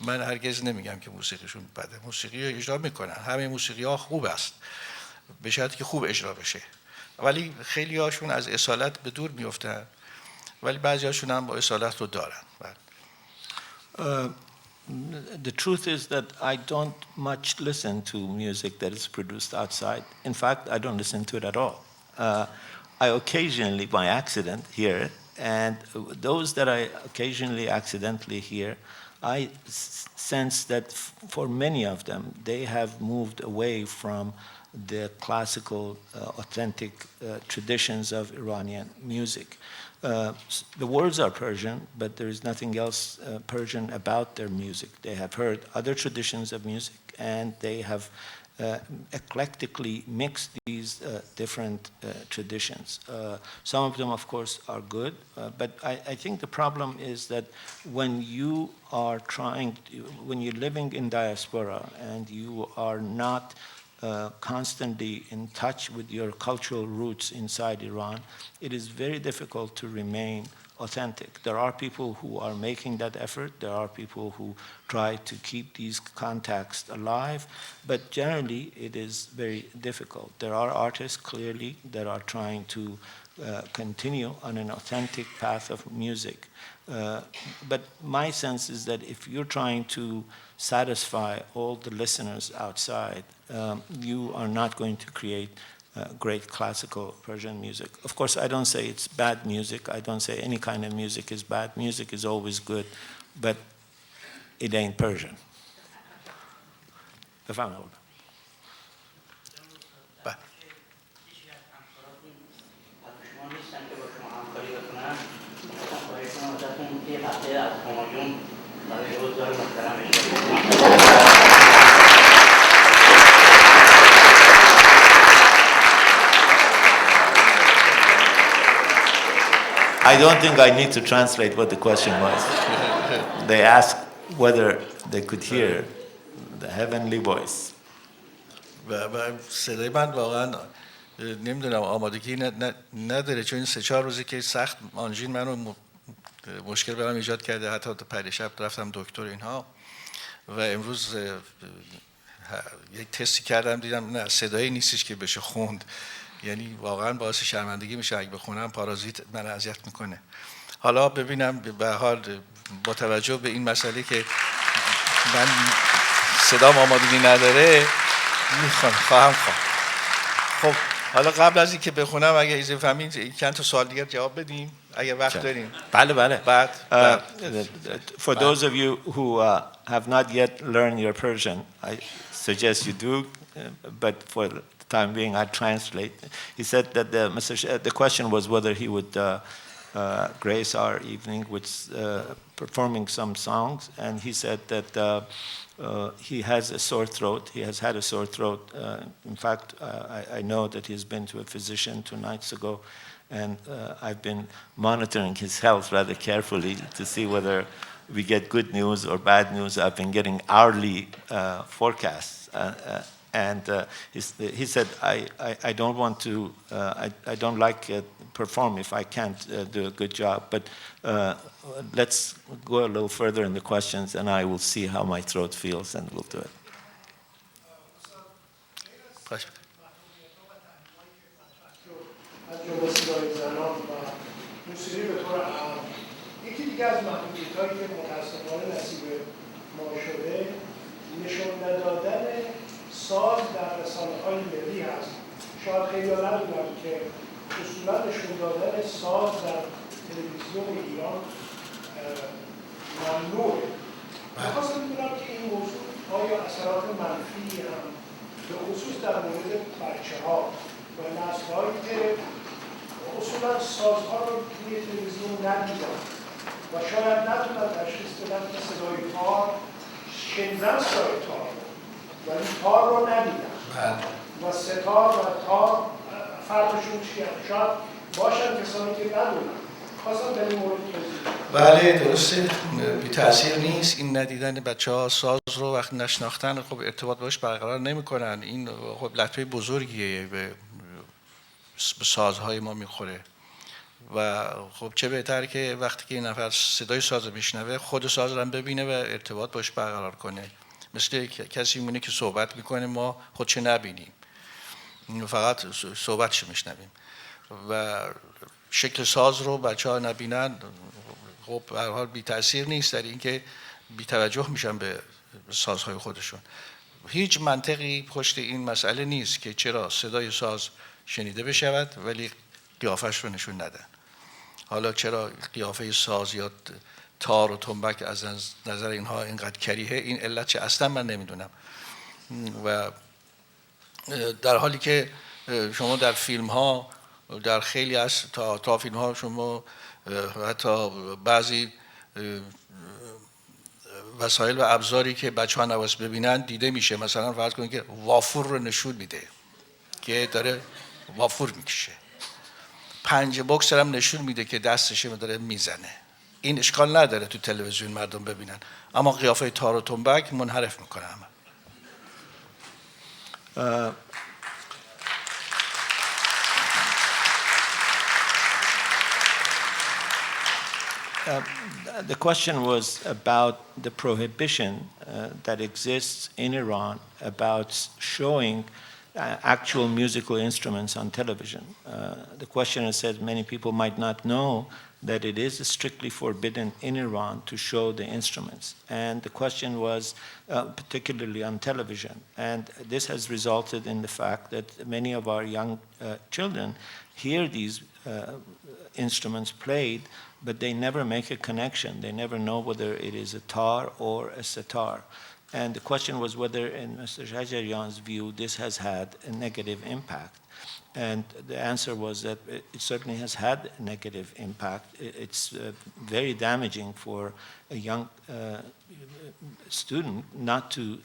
من هرگز نمیگم که موسیقیشون بده. موسیقی رو اجرا میکنن، همه موسیقی ها خوب است به شرطی که خوب اجرا بشه. ولی خیلی هاشون از اصالت به دور میفتن، ولی بعضی هاشون هم با اصالت رو دارن. The truth is that I don't much listen to music that is produced outside. In fact, I don't listen to it at all. I occasionally, by accident, hear it, and those that I occasionally accidentally hear, I sense that for many of them, they have moved away from the classical, authentic traditions of Iranian music. The words are Persian, but there is nothing else Persian about their music. They have heard other traditions of music, and they have eclectically mixed these different traditions. Some of them, of course, are good, but I think the problem is that when you are when you're living in diaspora and you are not constantly in touch with your cultural roots inside Iran, it is very difficult to remain authentic. There are people who are making that effort. There are people who try to keep these contacts alive, but generally it is very difficult. There are artists clearly that are trying to continue on an authentic path of music. But my sense is that if you're trying to satisfy all the listeners outside, you are not going to create great classical Persian music. Of course, I don't say it's bad music. I don't say any kind of music is bad. Music is always good, but it ain't Persian. بفرمایید. I don't think I need to translate what the question was. They asked whether they could hear the heavenly voice. و صدای من واقعا نمیدونم آمادگی نداره، چون این 3-4 روزی که سخت آنژین منو مشکل برام ایجاد کرده. حتی پریشب رفتم دکتر اینها و امروز یک تستی کردم دیدم نه، صدایی نیستش که بشه خوند. یعنی واقعا باعث شرمندگی میشه اگه بخونم، پارازیت من اذیت میکنه. حالا ببینم به حال با توجه به این مسئله که من صدام آمادگی نداره خواهم خواند. خب حالا قبل از اینکه بخونم اگه اجازه بفرمایید چند تا سوال دیگه جواب بدیم اگه وقت داریم. بله بله. بعد For those of you who have not yet learned your Persian, I suggest you do, but for the time being, I translate. He said that the question was whether he would grace our evening with performing some songs, and he said that he has a sore throat. He has had a sore throat. In fact, I know that he's been to a physician 2 nights ago, and I've been monitoring his health rather carefully to see whether we get good news or bad news. I've been getting hourly forecasts. And he said, I don't want to, I don't like perform if I can't do a good job, but let's go a little further in the questions and I will see how my throat feels and we'll do it. یکی دیگه از محدودیت‌هایی که متأسفانه نصیب ما شده نشون ندادن ساز در رسانه‌های ملی هست. شاید خیلی‌ها ندونن که اصولاً نشون دادن ساز در تلویزیون ایران ممنوعه. می‌خواستم بدونم که این موضوع آیا اثرات منفی هم به خصوص در مورد بچه‌ها و نسل‌هایی که اصولاً سازها رو توی تلویزیون ندیدن و شاید نتونن تشخیص بدن که صدای تار شنیدن صدای تار ولی تار رو ندیدن و ستار و تار فرقشون چیه؟ شاید باشن کسانی که ندونن. خواستم در این مورد توضیح. بله درسته، بی تاثیر نیست. این ندیدن بچه‌ها ساز رو وقتی نشناختن خب ارتباط باش برقرار نمی‌کنن. این خب لطمه بزرگیه به سازهای ما میخوره و خب چه بهتر که وقتی که این نفر صدای ساز رو میشنوه خود ساز رو هم ببینه و ارتباط باش برقرار کنه. مثل کسی میمونه که صحبت میکنه ما خودش نبینیم، فقط صحبتش میشنویم و شکل ساز رو بچه ها نبینن خب به هر حال بی تاثیر نیست در اینکه بی توجه میشن به سازهای خودشون. هیچ منطقی پشت این مسئله نیست که چرا صدای ساز شنیده بشود ولی قیافش رو نشون ندن. حالا چرا قیافه ساز یا تار و تنبک از نظر اینها اینقدر کریهه، این علت چه اصلا من نمیدونم. و در حالی که شما در فیلم ها در خیلی از تا فیلم ها شما حتی بعضی وسایل و ابزاری که بچه ها نواز ببینن دیده میشه. مثلا فرض کنید که وافور رو نشون میده که داره وافور میکشه، پنج بوکس هم نشون میده که دستش داره میزنه. این اشکال نداره تو تلویزیون مردم ببینن، اما قیافه تار و تنبک منحرف میکنه همه. The question was about the prohibition that exists in Iran about showing actual musical instruments on television. The questioner said many people might not know that it is strictly forbidden in Iran to show the instruments. And the question was particularly on television. And this has resulted in the fact that many of our young children hear these instruments played, but they never make a connection. They never know whether it is a tar or a sitar. And the question was whether, in Mr. Shajarian's view, this has had a negative impact. And the answer was that it certainly has had a negative impact. It's very damaging for a young student not to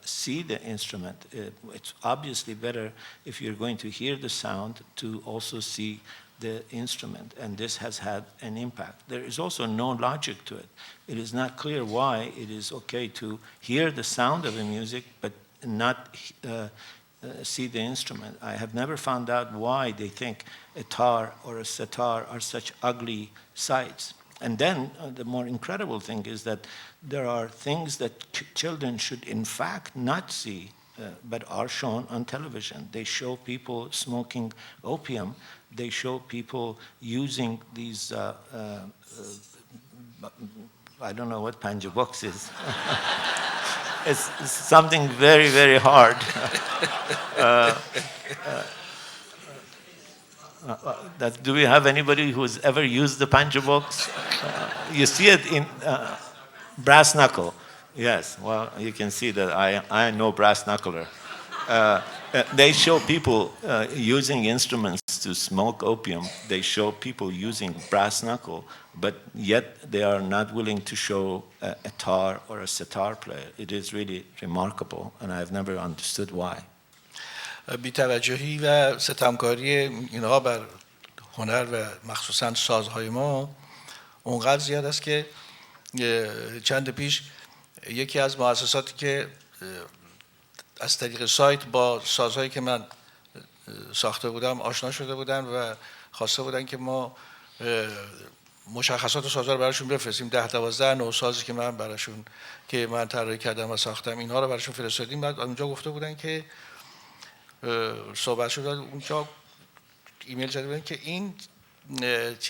see the instrument. It's obviously better if you're going to hear the sound to also see the instrument, and this has had an impact. There is also no logic to it. It is not clear why it is okay to hear the sound of the music but not see the instrument. I have never found out why they think a tar or a sitar are such ugly sights. And then the more incredible thing is that there are things that children should in fact not see but are shown on television. They show people smoking opium. They show people using these, I don't know what panja box is. It's something very, very hard. Do we have anybody who's ever used the panja box? You see it in brass knuckle. Yes, well, you can see that I am no brass knuckler. They show people using instruments to smoke opium. They show people using brass knuckle, but yet they are not willing to show a tar or a sitar player. It is really remarkable, and I've never understood why. بی‌توجهی و ستمکاری اینها بر هنر و مخصوصاً سازهای ما اونقدر زیاد است که چند پیش یکی از مؤسساتی که از طریق سایت با سازهایی که من ساخته بودم آشنا شده بودن و خواسته بودن که ما مشخصات سازها رو براشون بفرستیم. 10-12 نوع سازی که من براشون که من طراحی کردم و ساختم اینها رو براشون فرستادیم. بعد اونجا گفته بودن که صحبت شد اونجا ایمیل زده بودن که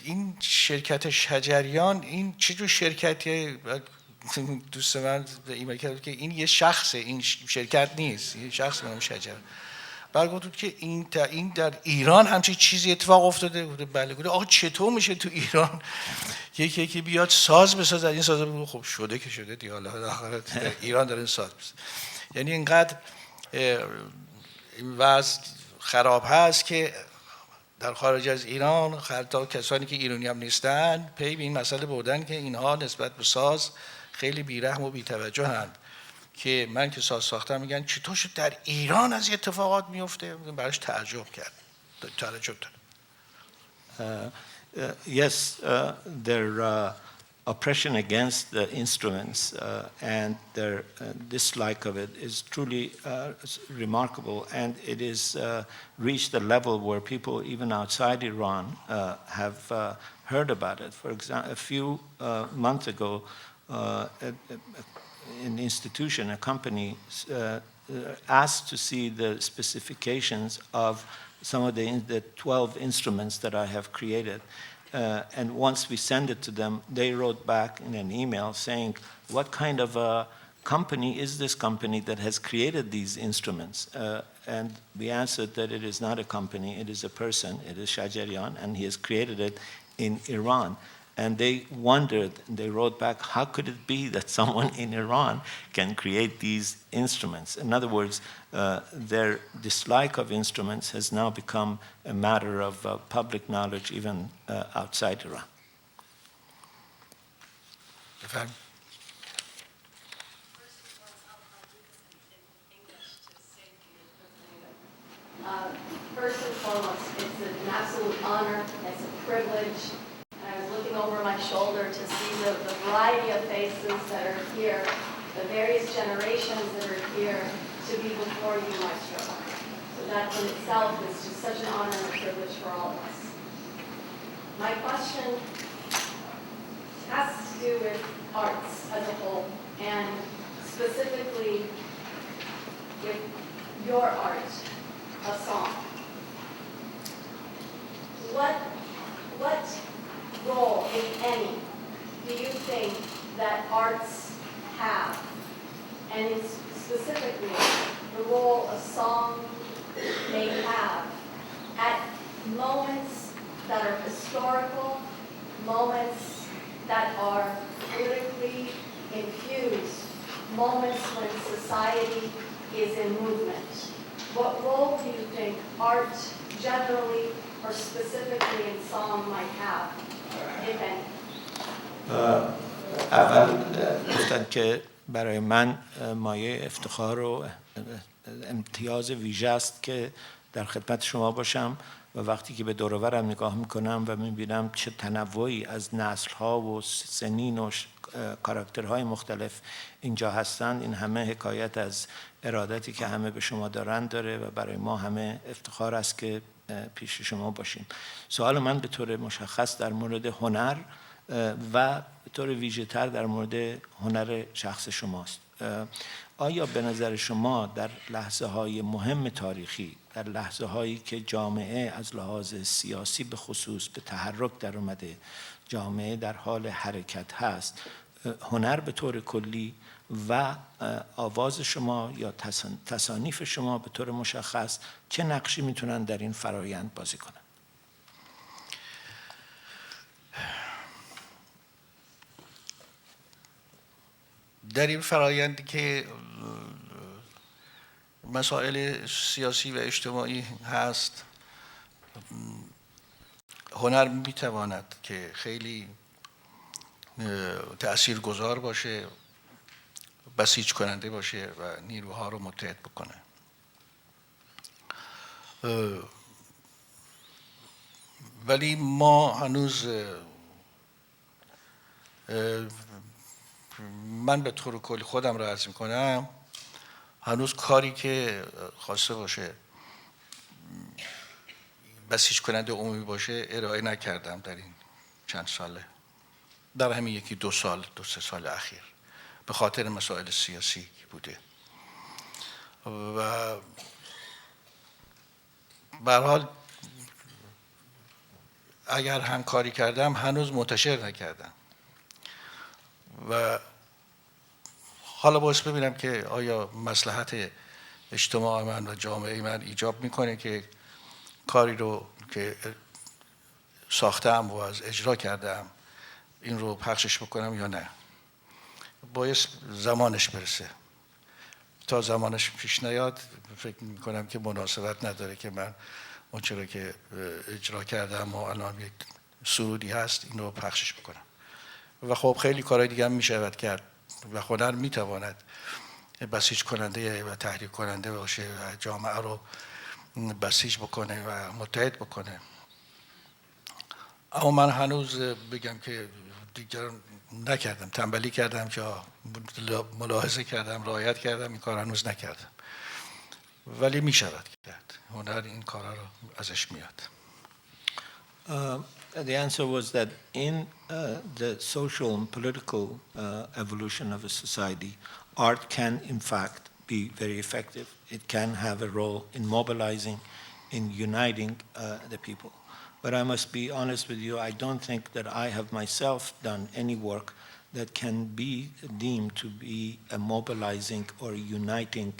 این شرکت شجریان این چه جور شرکتیه؟ دوست من ایمیل کرد که این یه شخصه، این شرکت نیست، یه شخص به نام شجر. بعد گفت که این در ایران همچین چیزی اتفاق افتاده. بله. گفت آقا چطور میشه تو ایران یکی بیاد ساز بسازه؟ این ساز بود. خب شده که شده دیگه، حالا در ایران دارن ساز بسازن. یعنی اینقدر این وضع خراب هست که در خارج از ایران حتی کسانی که ایرانی هم نیستن پی به این مسئله بردن که اینها نسبت به ساز خیلی بیرحم و بی‌توجهند. که من که ساز ساختم میگن چطور شد در ایران از اتفاقات میفته؟ براش تعجب کرد. تعجب دارم. Yes, their oppression against the instruments and their dislike of it is truly remarkable, and it is reached a level where people even outside Iran have heard about it. For example, a few months ago, an institution, a company, asked to see the specifications of some of the 12 instruments that I have created. And once we send it to them, they wrote back in an email saying, what kind of a company is this company that has created these instruments? And we answered that it is not a company, it is a person, it is Shajarian, and he has created it in Iran. And they wondered, and they wrote back, how could it be that someone in Iran can create these instruments? In other words, their dislike of instruments has now become a matter of public knowledge even outside Iran. First and foremost, it's an absolute honor, it's a privilege. I was looking over my shoulder to see the variety of faces that are here, the various generations that are here to be before you, Maestro. So that in itself is just such an honor and a privilege for all of us. My question has to do with arts as a whole, and specifically with your art of song. What role, if any, do you think that arts have, and specifically the role a song may have at moments that are historical, moments that are politically infused, moments when society is in movement? What role do you think art generally or specifically in song might have, if any? اول گفتن که برای من مایه افتخار و امتیاز ویژه است که در خدمت شما باشم و وقتی که به دور و برم نگاه میکنم و میبینم چه تنوعی از نسل‌ها و سنین و کاراکترهای مختلف اینجا هستند، این همه حکایت از ارادتی که همه به شما دارن داره و برای ما همه افتخار است که پیش شما باشیم. سوال من به طور مشخص در مورد هنر و به طور ویژه‌تر در مورد هنر شخص شماست. آیا به نظر شما در لحظه‌های مهم تاریخی، در لحظه‌هایی که جامعه از لحاظ سیاسی به خصوص به تحرک در اومده، جامعه در حال حرکت هست، هنر به طور کلی و آواز شما یا تصانیف شما به طور مشخص چه نقشی میتونن در این فرایند بازی کنن؟ در این فرایندی که مسائل سیاسی و اجتماعی هست، هنر میتواند که خیلی تأثیرگذار باشه، بسیج کننده باشه و نیروها رو متحد بکنه. ولی ما هنوز، من به طور کلی خودم را عرض میکنم، هنوز کاری که خواسته باشه بسیج کننده عمومی باشه ارائه نکردم در این چند ساله، در همین یکی دو سه سال اخیر، به خاطر مسائل سیاسی بوده. و به هر حال اگر هم کاری کردم هنوز منتشر نکردم و حالا باید ببینم که آیا مصلحت اجتماع من و جامعه من ایجاب میکنه که کاری رو که ساختم و از اجرا کردم این رو پخشش بکنم یا نه. باید زمانش برسه. تا زمانش پیش نیاد فکر میکنم که مناسبت نداره که من اون چرا که اجرا کردم و الان یک سرودی هست این رو پخشش بکنم. و خب خیلی کارهای دیگه هم میشود کرد و هنر میتواند بسیج کننده و تحریک کننده باشه و جامعه رو بسیج بکنه و متحد بکنه. اما من هنوز بگم که دیگر نکردم، تنبلی کردم که ملاحظه کردم، رعایت کردم، این کار هنوز نکردم. ولی میشود کرد. هنر این کارا رو ازش میاد. The answer was that in the social and political evolution of a society, art can in fact be very effective. It can have a role in mobilizing, in uniting the people. But I must be honest with you, I don't think that I have myself done any work that can be deemed to be a mobilizing or uniting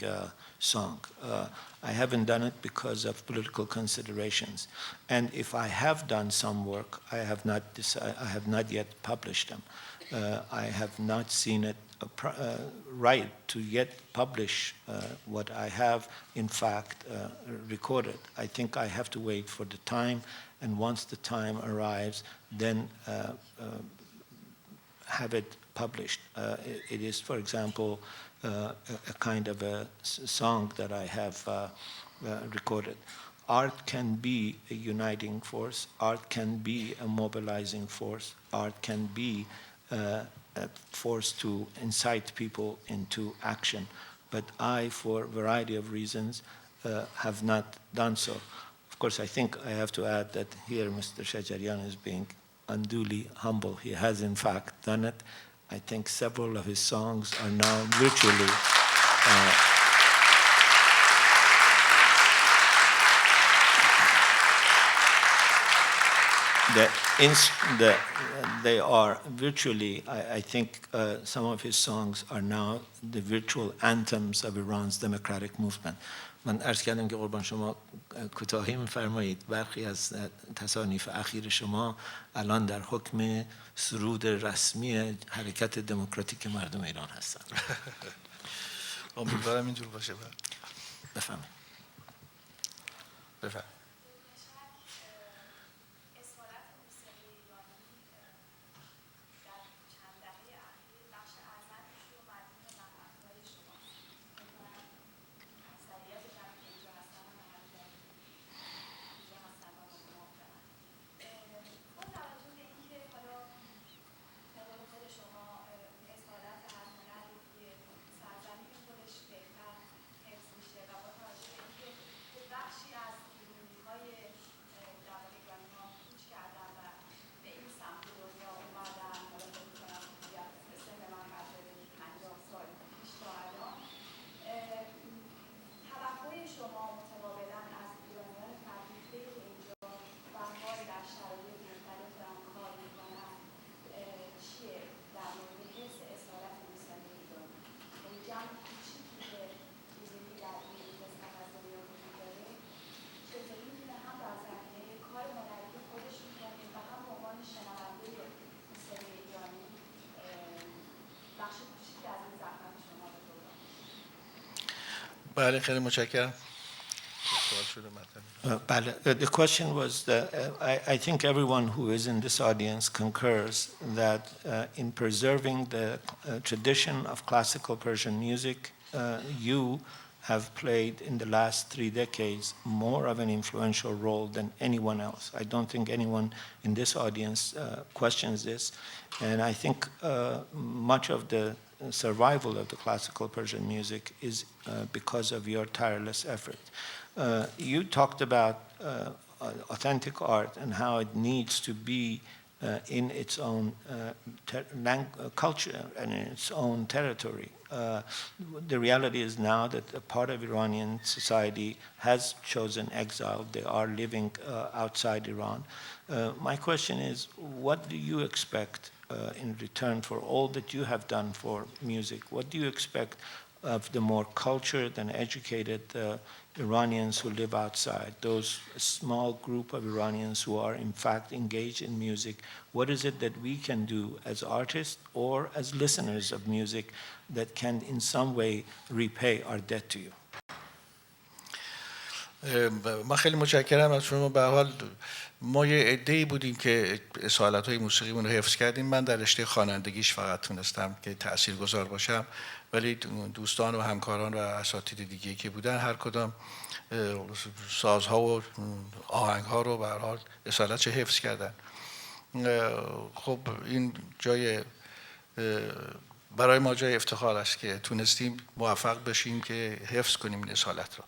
song. I haven't done it because of political considerations. And if I have done some work, I have not yet published them. I have not seen it right to yet publish what I have, in fact, recorded. I think I have to wait for the time, and once the time arrives, then have it published. It is, for example, a kind of a song that I have recorded. Art can be a uniting force. Art can be a mobilizing force. Art can be a force to incite people into action. But I, for a variety of reasons, have not done so. Of course, I think I have to add that here Mr. Shajarian is being unduly humble. He has, in fact, done it. I think several of his songs are now virtually they are virtually, I think some of his songs are now the virtual anthems of Iran's democratic movement. من عرض کردم که قربان شما کوتاهی می‌فرمایید. برخی از تصانیف اخیر شما الان در حکم سرود رسمی حرکت دموکراتیک مردم ایران هستند. امیدوارم اینجور باشه. بفهمید. بفهم. بله خیلی متشکرم. The question was that I think everyone who is in this audience concurs that in preserving the tradition of classical Persian music, you have played in the last 3 decades more of an influential role than anyone else. I don't think anyone in this audience questions this. And I think much of the survival of the classical Persian music is because of your tireless effort. You talked about authentic art and how it needs to be in its own culture and in its own territory. The reality is now that a part of Iranian society has chosen exile. They are living outside Iran. My question is, what do you expect in return for all that you have done for music? What do you expect of the more cultured and educated Iranians who live outside, those small group of Iranians who are in fact engaged in music? What is it that we can do as artists or as listeners of music that can in some way repay our debt to you? ما خیلی متشکرم از شما. به هر حال ما یه عده‌ای بودیم که اصالت‌های موسیقیمون رو حفظ کردیم. من در رشته خوانندگیش فقط تونستم که تاثیرگذار باشم، ولی دوستان و همکاران و اساتید دیگه که بودن هر کدام سازها و آهنگ‌ها رو به هر حال اصالتش حفظ کردن. خب این جای برای ما جای افتخار است که تونستیم موفق بشیم که حفظ کنیم این اصالت رو.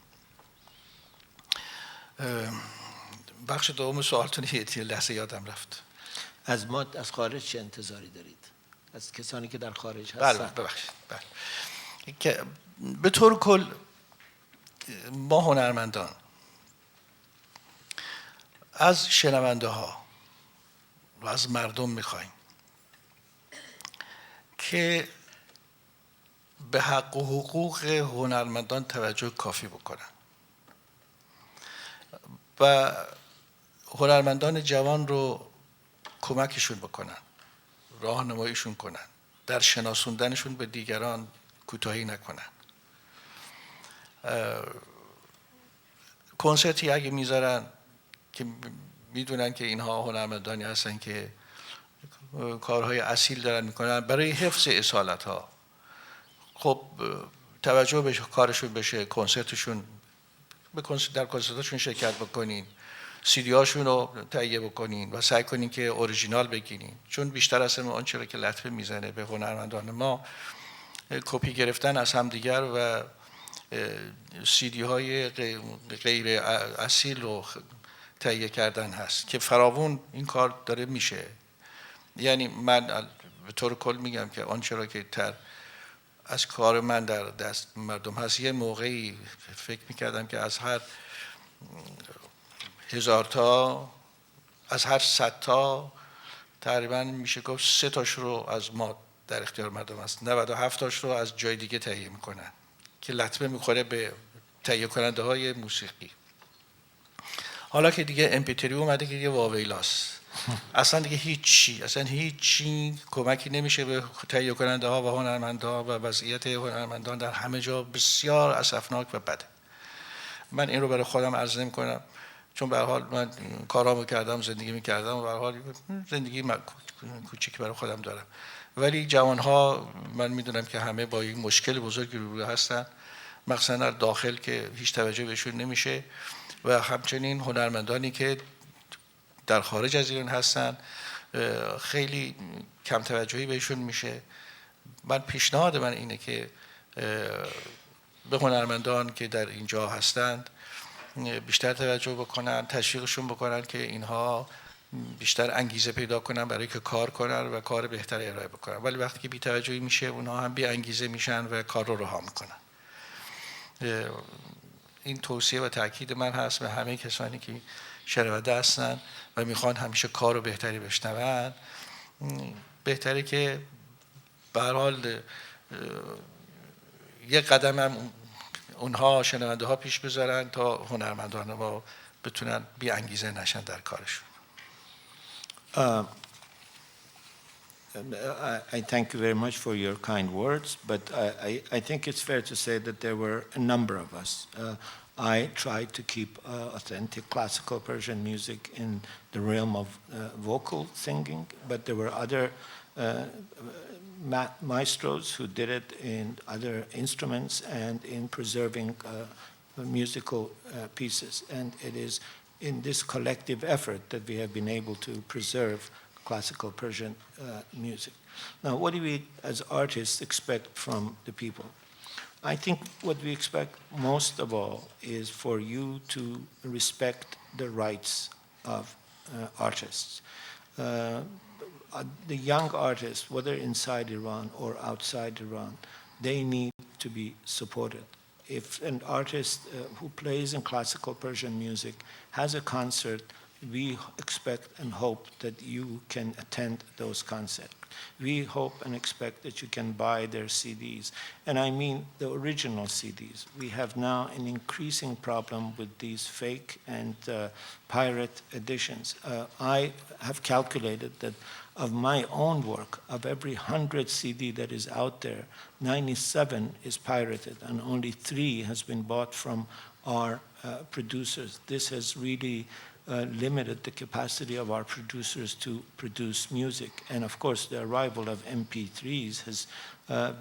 بخش دوم سوالتون یه لحظه یادم رفت. از ما از خارج چه انتظاری دارید؟ از کسانی که در خارج هستن؟ بله ببخشید. بله. که به طور کل ما هنرمندان از شنونده ها و از مردم میخوایم که به حق و حقوق هنرمندان توجه کافی بکنن و هنرمندان جوان رو کمکشون بکنن، راهنماییشون کنن، در شناسوندنشون به دیگران کوتاهی نکنن. کنسرتی اگه میذارن که میدونن که اینها هنرمندانی هستن که کارهای اصیل دارن میکنن برای حفظ اصالت ها، خب توجه به کارشون بشه، کنسرتشون در کنسرتشون شرکت بکنین، سیدی هاشون رو تهیه بکنین و سعی کنین که اوریجینال بگیرین، چون بیشتر از آنچه که لطمه میزنه به هنرمندان ما کپی گرفتن از همدیگر و سیدی های غیر اصیل رو تهیه کردن هست که فراوون این کار داره میشه. یعنی من به طور کل میگم که آنچه را که از کار من در دست مردم هست، یه موقعی فکر میکردم که از هر 1000 تا، از هر 100 تا تقریبا میشه گفت 3 تاش رو از ما در اختیار مردم هست، 97 تاش رو از جای دیگه تهیه میکنن که لطمه میخوره به تهیه کننده های موسیقی. حالا که دیگه MP3 اومده که دیگه واویلاست، اصلا دیگه هیچی کمکی نمیشه به تهیه کننده ها و هنرمندان و وضعیت هنرمندان در همه جا بسیار اسفناک و بده. من این رو برای خودم عرض نمی‌کنم چون به هر حال من کارامو کردم، زندگی می‌کردم و به هر حال زندگی کوچیکی برای خودم دارم، ولی جوان‌ها من میدونم که همه با یک مشکل بزرگی روبرو هستن، مخصوصا در داخل که هیچ توجه بهشون نمیشه و همچنین هنرمندانی که در خارج از ایران هستن خیلی کم توجهی بهشون میشه. من پیشنهاد من اینه که به هنرمندان که در اینجا هستند بیشتر توجه بکنن، تشویقشون بکنن که اینها بیشتر انگیزه پیدا کنن برای که کار کنن و کار بهتری ارائه بکنن، ولی وقتی که بی‌توجهی میشه اونها هم بی انگیزه میشن و کار رو رها میکنن. این توصیه و تاکید من هست به همه کسانی که شنونده هستن و میخوان همیشه کار رو بهتری بشنون. بهتره که به هر حال یک قدم هم اونها شنونده ها پیش بذارن تا هنرمندان ما بتونن بی انگیزه نشن در کارشون. I thank you very much for your kind words, but I think it's fair to say that there were a number of us. I tried to keep authentic classical Persian music in the realm of vocal singing, but there were other maestros who did it in other instruments and in preserving musical pieces. And it is in this collective effort that we have been able to preserve classical Persian music. Now, what do we as artists expect from the people? I think what we expect most of all is for you to respect the rights of artists. The young artists, whether inside Iran or outside Iran, they need to be supported. If an artist who plays in classical Persian music has a concert, we expect and hope that you can attend those concerts. We hope and expect that you can buy their CDs. And I mean the original CDs. We have now an increasing problem with these fake and pirate editions. I have calculated that of my own work, of every 100 CD that is out there, 97 is pirated, and only 3 has been bought from our producers. This has really limited the capacity of our producers to produce music. And of course, the arrival of MP3s has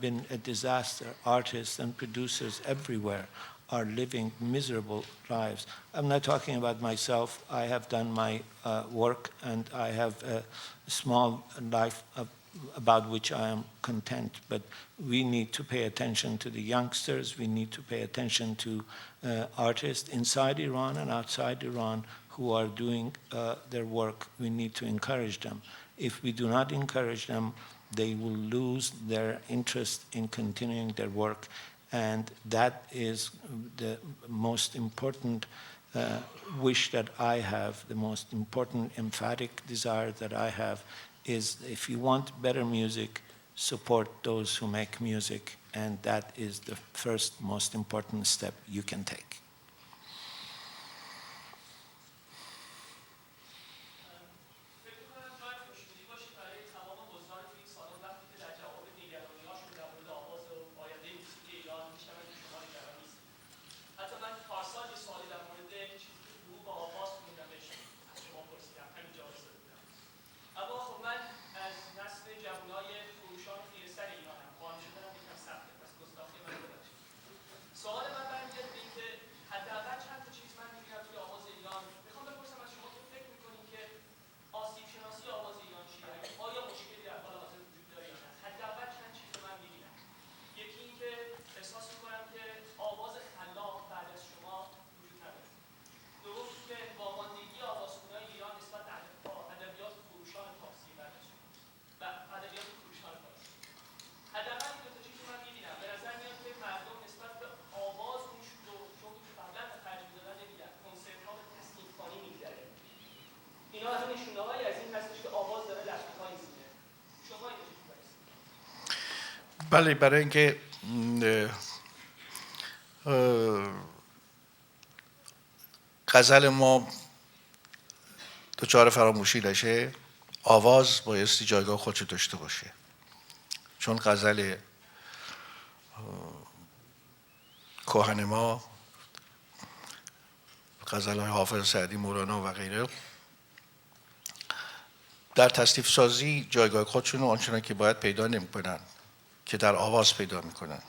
been a disaster. Artists and producers everywhere are living miserable lives. I'm not talking about myself. I have done my work, and I have a small life about which I am content. But we need to pay attention to the youngsters. We need to pay attention to artists inside Iran and outside Iran who are doing their work. We need to encourage them. If we do not encourage them, they will lose their interest in continuing their work. And that is the most important wish that I have, the most important emphatic desire that I have is, if you want better music, support those who make music. And that is the first most important step you can take. بله، برای اینکه غزل ما دچار فراموشی نشه، آواز بایستی جایگاه خودشو داشته باشه. چون غزل کهن ما، غزل‌های حافظ، سعدی، مولانا و غیره، در تصنیف سازی جایگاه خودشون رو آنچنان که باید پیدا نمی‌کنن که در آواز پیدا می‌کنن.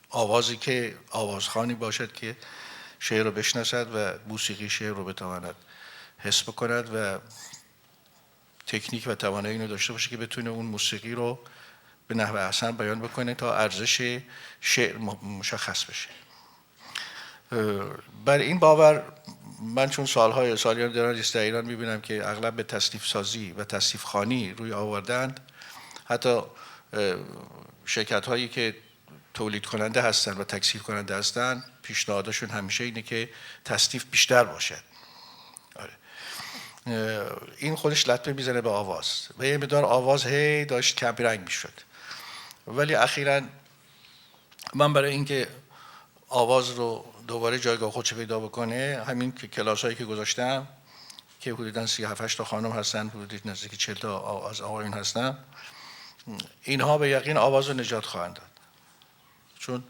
آوازی که آوازخوانی باشد که شعر رو بشناسد و موسیقی شعر رو بتواند حس بکند و تکنیک و توانایی اینو داشته باشه که بتونه اون موسیقی رو به نحو احسن بیان بکنه تا ارزش شعر مشخص بشه. بر این باور من چون سالیان دارم در ایران میبینم که اغلب به تصنیف سازی و تصنیف خوانی روی آوردند. حتی شرکت هایی که تولید کننده هستند و تکثیر کننده هستند، پیشنهادشون همیشه اینه که تصنیف بیشتر باشد. این خودش لطمه میزنه به آواز و یه مقدار آواز هی داشت کمرنگ میشد. ولی اخیراً من برای اینکه آواز رو دوباره جایگاه خودش پیدا بکنه، همین که کلاس هایی که گذاشتم که حدوداً 37 تا خانم هستن، حدود نزدیک 40 تا از آقایون هستن، اینها به یقین آواز رو نجات خواهند داد. چون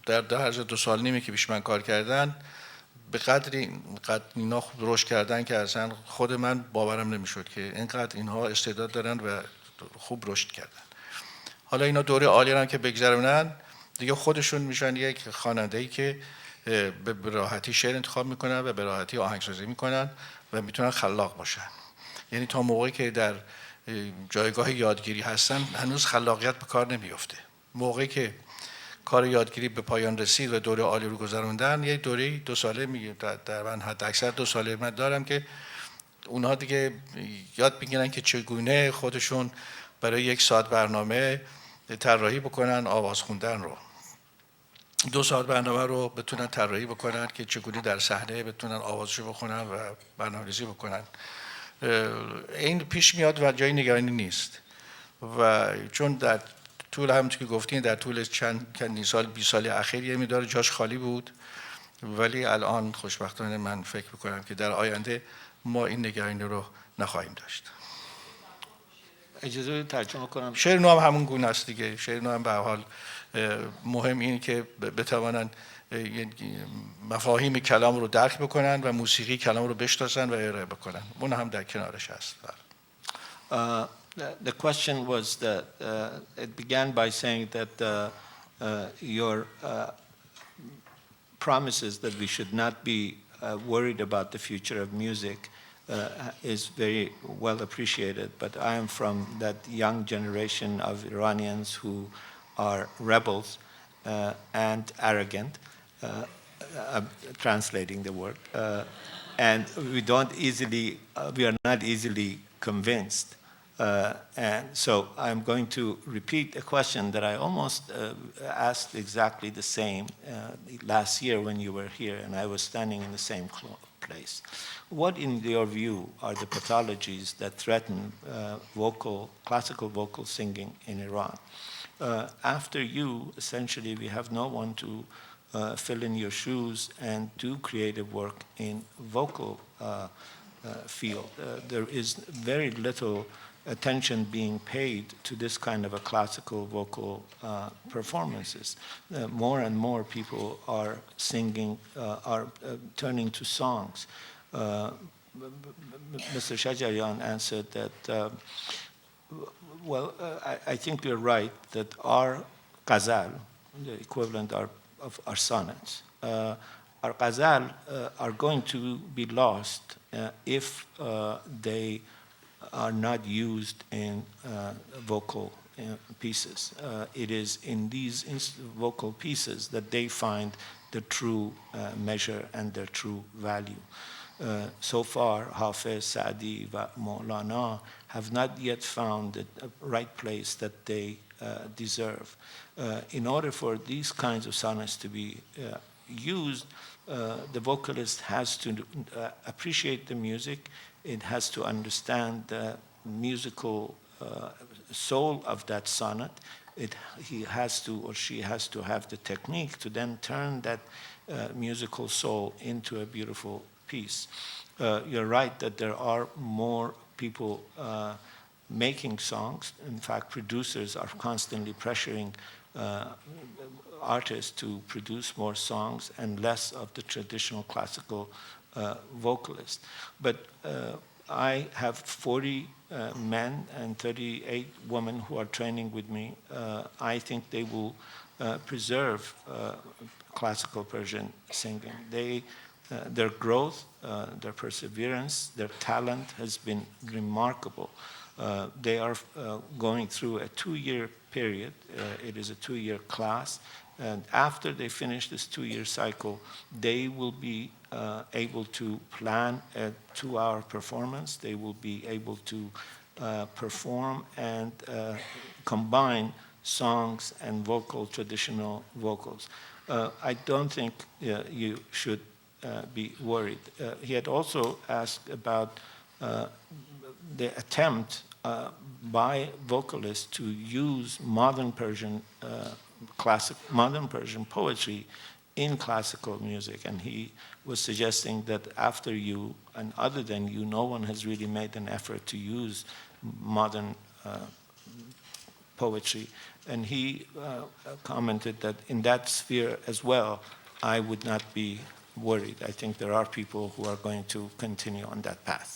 در عرض 2 سال نیمه که پیش من کار کردن به قدری اینا رشد کردن که اصلا خود من باورم نمیشد که اینقدر اینها استعداد دارن و خوب رشد کردن. حالا اینا دوره عالی هم که بگذرونن دیگه خودشون میشن یک خواننده‌ای که به راحتی شعر انتخاب میکنن و به راحتی آهنگسازی میکنن و میتونن خلاق باشن. یعنی تا موقعی که در جایگاه یادگیری هستن هنوز خلاقیت به کار نمیفته. موقعی که کار یادگیری به پایان رسید و دوره عالی رو گذروندن، یک دوره 2 ساله میگه در من حد اکثر 2 ساله من دارم که اونها دیگه یاد میگیرن که چگونه خودشون برای 1 ساعت برنامه طراحی بکنن آواز خوندن رو، 2 ساعت برنامه رو بتونن طراحی بکنن که چگونه در صحنه بتونن آوازشو بخونن و برنامه‌ریزی بکنن. این پیش میاد و جای نگرانی نیست. و چون در طول همونطور که گفتین در طول چند سال 20 سال اخیر یه مقدار جاش خالی بود، ولی الان خوشبختانه من فکر میکنم که در آینده ما این نگرانی رو نخواهیم داشت. اجازه بدید ترجمه کنم. شعر نو هم همون گونه است دیگه. شعر نو هم به هر حال مهم اینه که بتوانن مفاهیم کلام رو درک بکنن و موسیقی کلام رو بشناسن و ارائه بکنن. اون هم در کنارش هست. The question was that it began by saying that your promises that we should not be worried about the future of music is very well appreciated, but I am from that young generation of Iranians who are rebels and arrogant. I'm translating the word, and we are not easily convinced. And so I'm going to repeat a question that I almost asked exactly the same last year when you were here and I was standing in the same place. What, in your view, are the pathologies that threaten classical vocal singing in Iran? After you, essentially, we have no one to fill in your shoes and do creative work in vocal field. There is very little attention being paid to this kind of a classical vocal performances. More and more people are singing, are turning to songs. Mr. Shajarian answered that, I think you're right that our ghazal, the equivalent of our sonnets, our ghazal are going to be lost if they are not used in vocal pieces. It is in these vocal pieces that they find the true measure and their true value. So far, Hafiz, Saadi, and Maulana have not yet found the right place that they deserve. In order for these kinds of sonnets to be used, the vocalist has to appreciate the music. It has to understand the musical soul of that sonnet. He has to, or she has to have the technique to then turn that musical soul into a beautiful piece. You're right that there are more people making songs. In fact, producers are constantly pressuring artists to produce more songs and less of the traditional classical vocalist. But I have 40 men and 38 women who are training with me. I think they will preserve classical Persian singing. Their growth, their perseverance, their talent has been remarkable. They are going through a 2-year period. It is a 2-year class. And after they finish this 2-year cycle, they will be able to plan a 2-hour performance. They will be able to perform and combine songs and traditional vocals. I don't think you should be worried. He had also asked about the attempt by vocalists to use modern Persian poetry in classical music, and he was suggesting that after you and other than you, no one has really made an effort to use modern poetry. And he commented that in that sphere as well, I would not be worried. I think there are people who are going to continue on that path.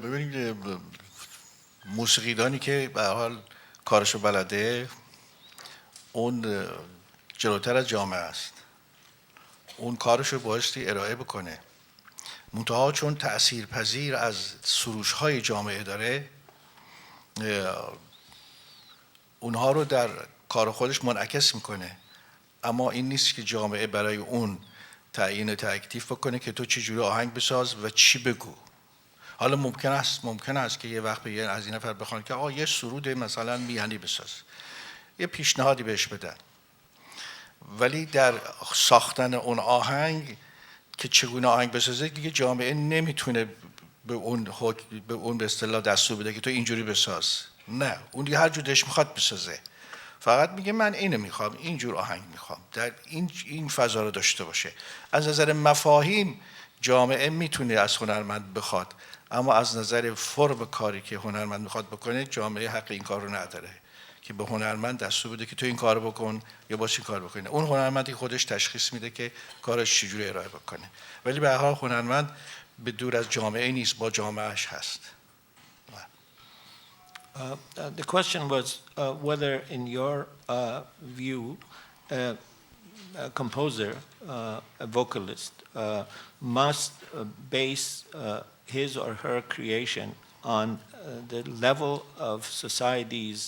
ببینید موسیقیدانی که به هر حال کارشو بلده اون جلوتر از جامعه است، اون کارشو بایستی ارائه بکنه. منتها چون تأثیر پذیر از سروش های جامعه داره اونها رو در کار خودش منعکس میکنه، اما این نیست که جامعه برای اون تعیین تکلیف بکنه که تو چجوری آهنگ بساز و چی بگو. حالا ممکن است که یه وقت به از این نفر بخوان که آقا یه سرود مثلا میهنی بساز، یه پیشنهادی بهش بدن، ولی در ساختن اون آهنگ که چگونه آهنگ بسازه دیگه جامعه نمیتونه به اون به اصطلاح دستور بده که تو اینجوری بساز. نه، اون دیگه هر جور دلش میخواد بسازه، فقط میگه من اینو میخوام، اینجور آهنگ میخوام، در این فضا رو داشته باشه. از نظر مفاهیم جامعه میتونه از هنرمند بخواد، اما از نظر فرم کاری که هنرمند میخواد بکنه جامعه حق این کار رو نداره که به هنرمند دستور بده که تو این کار بکن یا باش این کار بکنه. اون هنرمندی خودش تشخیص میده که کارش چجوری ارائه بکنه، ولی به هر حال هنرمند به دور از جامعه نیست، با جامعهش هست. The question was whether in your view a composer, a vocalist, must base his or her creation on the level of society's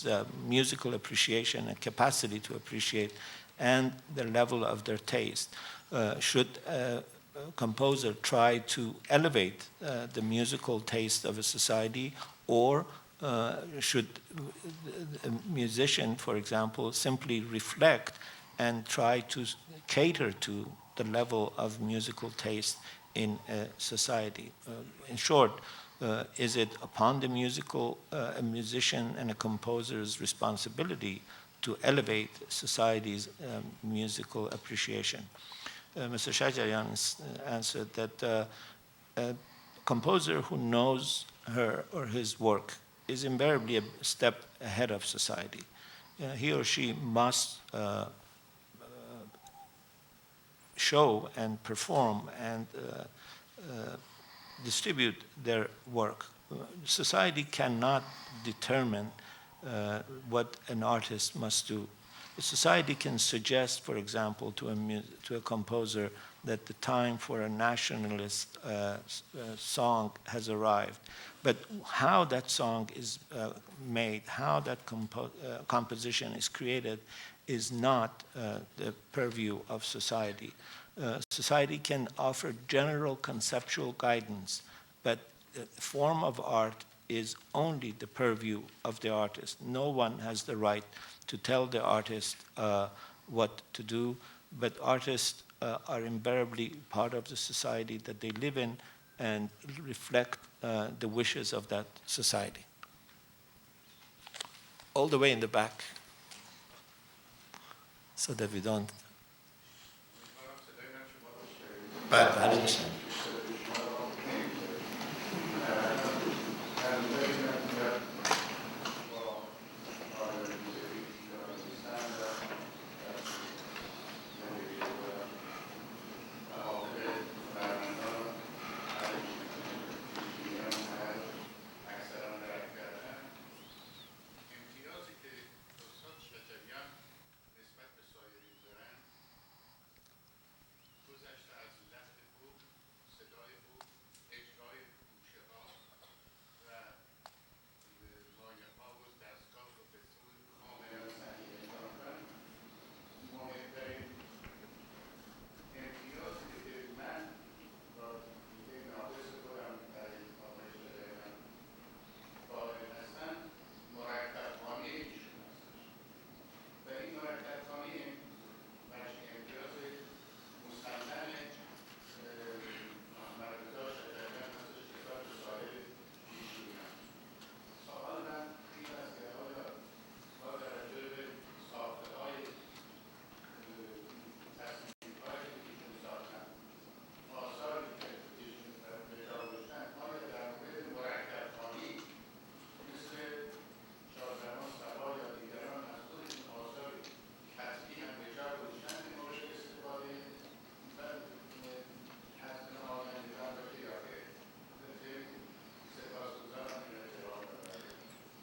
musical appreciation and capacity to appreciate and the level of their taste. Should a composer try to elevate the musical taste of a society, or should a musician, for example, simply reflect and try to cater to the level of musical taste in a society? In short, is it upon the a musician and a composer's responsibility to elevate society's musical appreciation? Mr. Shajarian answered that a composer who knows her or his work is invariably a step ahead of society. He or she must show and perform and distribute their work. Society cannot determine what an artist must do. Society can suggest, for example, to a composer that the time for a nationalist song has arrived. But how that song is made, how that composition is created, is not the purview of society. Society can offer general conceptual guidance, but the form of art is only the purview of the artist. No one has the right to tell the artist what to do, but artists are invariably part of the society that they live in and reflect the wishes of that society. All the way in the back, so that we don't.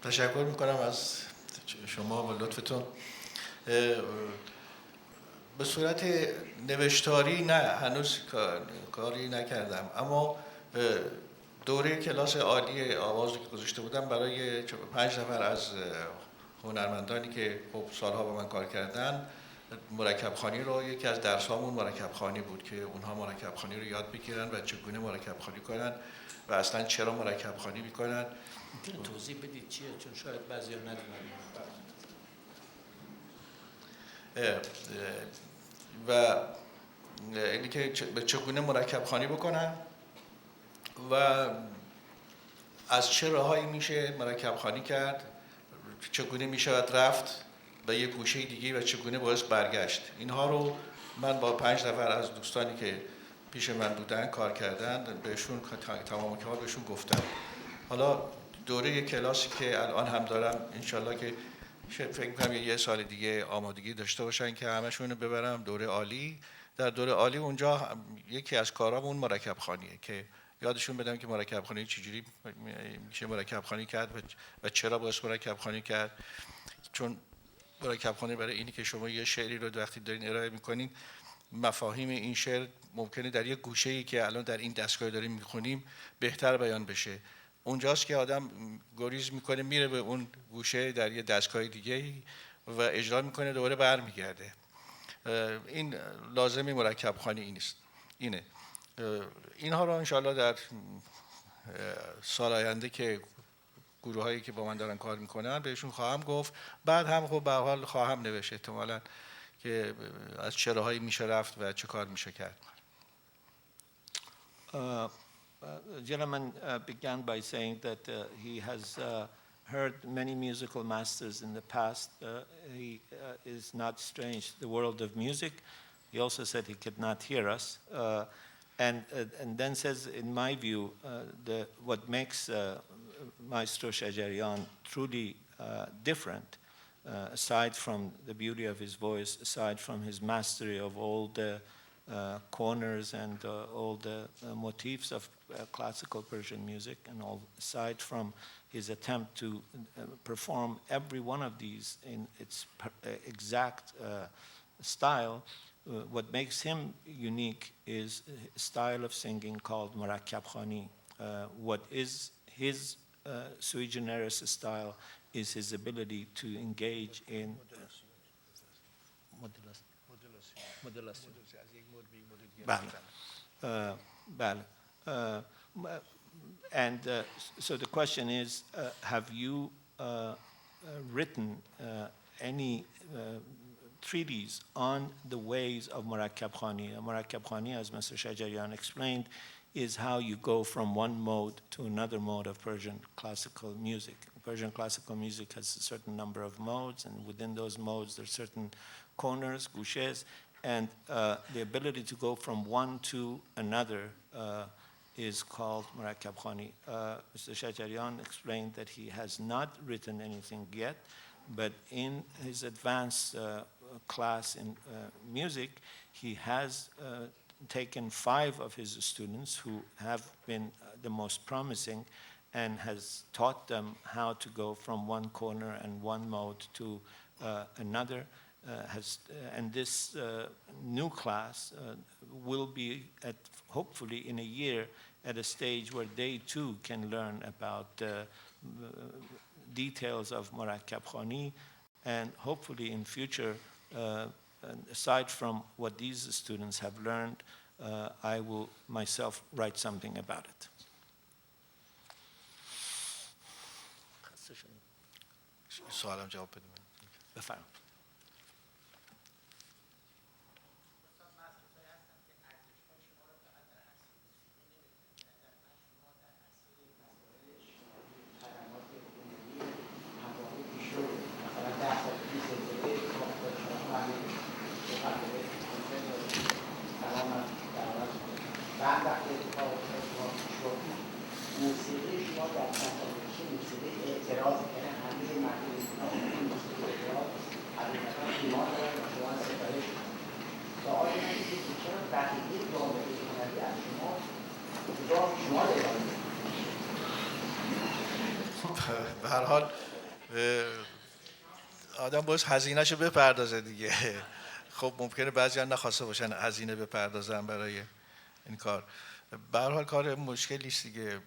تشکر میکنم از شما و لطفتون. به صورت نوشتاری نه، هنوز کاری نکردم، اما دوره کلاس عالی آواز که گذاشته بودم برای 5 نفر از هنرمندانی که خب سالها با من کار کردن، مرکب خوانی رو، یکی از درسامون مرکب خوانی بود که اونها مرکب خوانی رو یاد بگیرن و چگونه مرکب خوانی کنن و اصلا چرا مرکب خوانی میکنن. میتونی توضیح بدید چیه؟ چون شاید بعضیا ندونن. و اینی که چگونه مرکب خوانی بکنن و از چه راهایی میشه مرکب خوانی کرد، چگونه میشه رفت به یک گوشه دیگه و چگونه باعث برگشت. اینها رو من با 5 نفر از دوستانی که پیش من بودن کار کردن بهشون تمام کار بهشون گفتم. حالا دوره کلاسی که الان هم دارم انشالله که فکر می‌کنم یه سال دیگه آمادگی داشته باشن که همشون رو ببرم دوره عالی. در دوره عالی اونجا یکی از کارامون مرکب خوانیه که یادشون بدم که مرکب خوانی چجوری میشه مرکب خوانی کرد و چرا باید مرکب خوانی کرد. چون مرکب خوانی برای اینی که شما یه شعری رو وقتی دارین ارائه میکنین، مفاهیم این شعر ممکنه در یک گوشه‌ای که الان در این دستگاه داریم میخونیم بهتر بیان بشه. اونجاست که آدم گریز میکنه میره به اون گوشه در یه دستگاه دیگه و اجرا میکنه، دوباره برمیگرده. این لازمی مرکب خوانی اینه. اینها رو انشاءالله در سال آینده که گروه هایی که با من دارن کار میکنن بهشون خواهم گفت. بعد هم خب به هر حال خواهم نوشت احتمالاً که از چه راهایی میشه رفت و چه کار میشه کرد. Gentleman began by saying that he has heard many musical masters in the past. He is not strange to the world of music. He also said he could not hear us. And then says, in my view, what makes Maestro Shajarian truly different, aside from the beauty of his voice, aside from his mastery of all the corners and all the motifs of classical Persian music, and all, aside from his attempt to perform every one of these in its exact style, what makes him unique is a style of singing called Murakkab Khani. What is his sui generis style is his ability to engage in modulation. And so the question is, have you written any treatise on the ways of Murakkab Khani? Murakkab Khani, as Mr. Shajarian explained, is how you go from one mode to another mode of Persian classical music. Persian classical music has a certain number of modes, and within those modes there are certain corners, gouches, and the ability to go from one to another is called Murakkab Khani. Mr. Shajarian explained that he has not written anything yet, but in his advanced class in music, he has taken 5 of his students who have been the most promising and has taught them how to go from one corner and one mode to another. And this new class will be at, hopefully in a year, at a stage where they too can learn about details of Murakkab Khani, and hopefully in future, aside from what these students have learned, I will myself write something about it. سوالم جواب بدیم. بفرمایید. به هر حال آدم باید هزینه‌شو بپردازه دیگه. خب ممکنه بعضیا نخواسته باشن هزینه بپردازن برای این کار. به هر حال کار مشکلی است دیگه.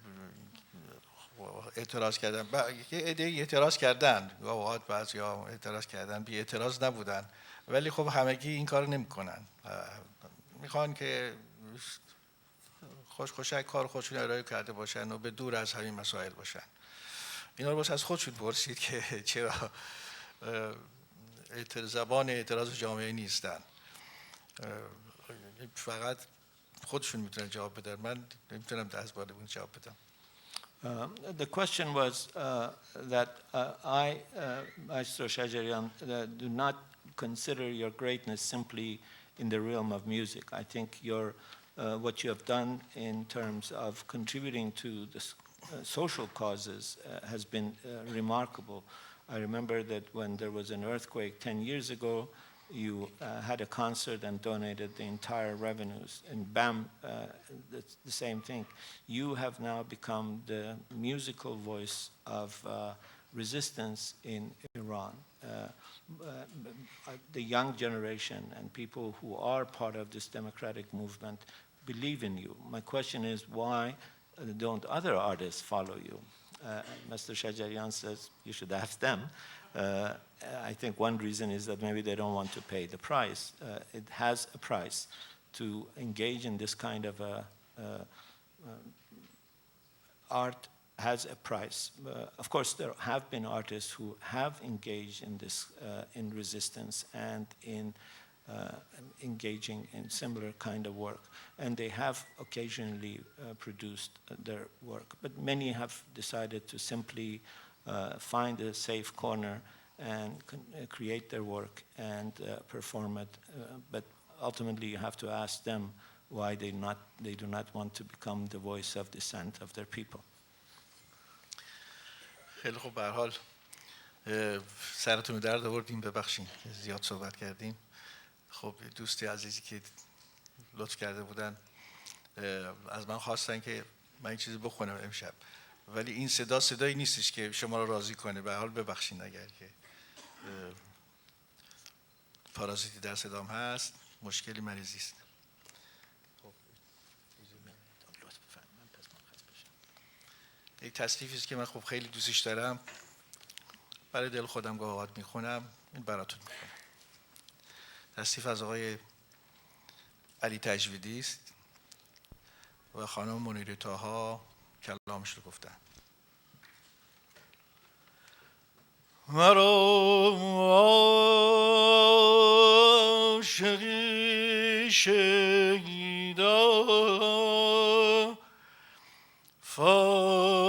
اعتراض کردن یه عده اعتراض کردن، اوقات بعضیا اعتراض کردن، بی اعتراض نبودن، ولی خب همگی این کارو نمی‌کنن. میخوان که خوشک کار خودشون ارائه کرده باشن و به دور از همین مسائل باشن. اینا رو باید از خودشون پرسید که چرا زبان اعتراض جامعه نیستن. فقط خودشون میتونن جواب بدن، من نمیتونم از بالای اون جواب بدم. The question was that I, Maestro Shajarian, do not consider your greatness simply in the realm of music. I think what you have done in terms of contributing to the social causes has been remarkable. I remember that when there was an earthquake 10 years ago, you had a concert and donated the entire revenues. And BAM, the same thing. You have now become the musical voice of resistance in Iran. The young generation and people who are part of this democratic movement believe in you. My question is, why don't other artists follow you? Mr. Shajarian says you should ask them. I think one reason is that maybe they don't want to pay the price. It has a price to engage in this kind of art has a price. Of course, there have been artists who have engaged in this, in resistance and in engaging in similar kind of work, and they have occasionally produced their work. But many have decided to simply find a safe corner and create their work and perform it. But ultimately, you have to ask them why they do not want to become the voice of dissent of their people. خیلی خوب، به هر حال سرتون درد آوردیم، ببخشید که زیاد صحبت کردیم. خب دوستی عزیزی که لطف کرده بودن از من خواستن که من این چیزی بخونم امشب، ولی این صدایی نیستش که شما رو راضی کنه. به هر حال ببخشید اگر که پارازیتی در صدام هست، مشکلی مریضی است. یک تصنیفی است که من خب خیلی دوستش دارم، برای دل خودم گاهات میخونم، این براتون میخونم. تصنیف از آقای علی تجویدی است و خانم منیره طاها کلامش رو گفتن. مرا عاشقی شیدا فارغ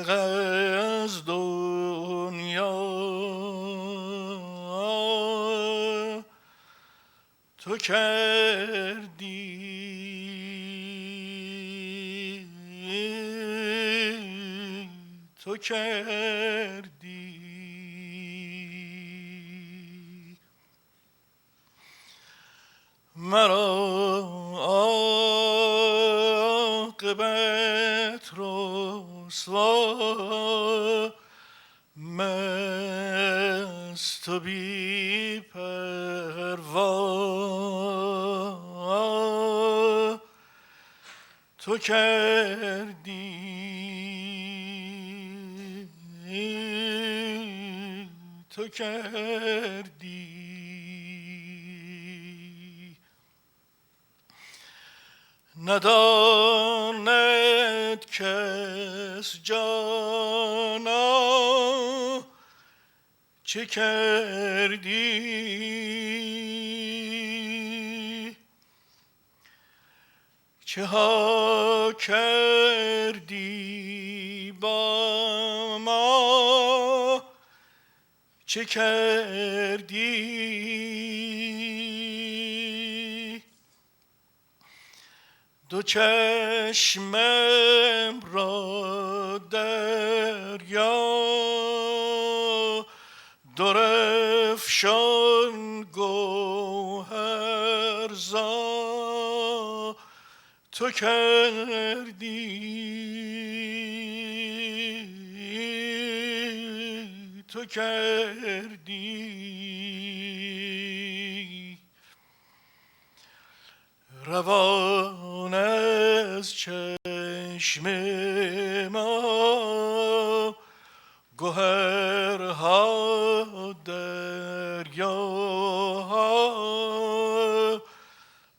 از دنیا تو کردی، تو کردی مرا عاقبت رسوا مست و بی پروا تو کردی، تو کردی نداند کس جانا چه کردی، چه ها کردی با ما، چه کردی دو چشمم را دریا درفشان گوهرزا تو کردی، تو کردی روان از چشم ما گوهرها دریاها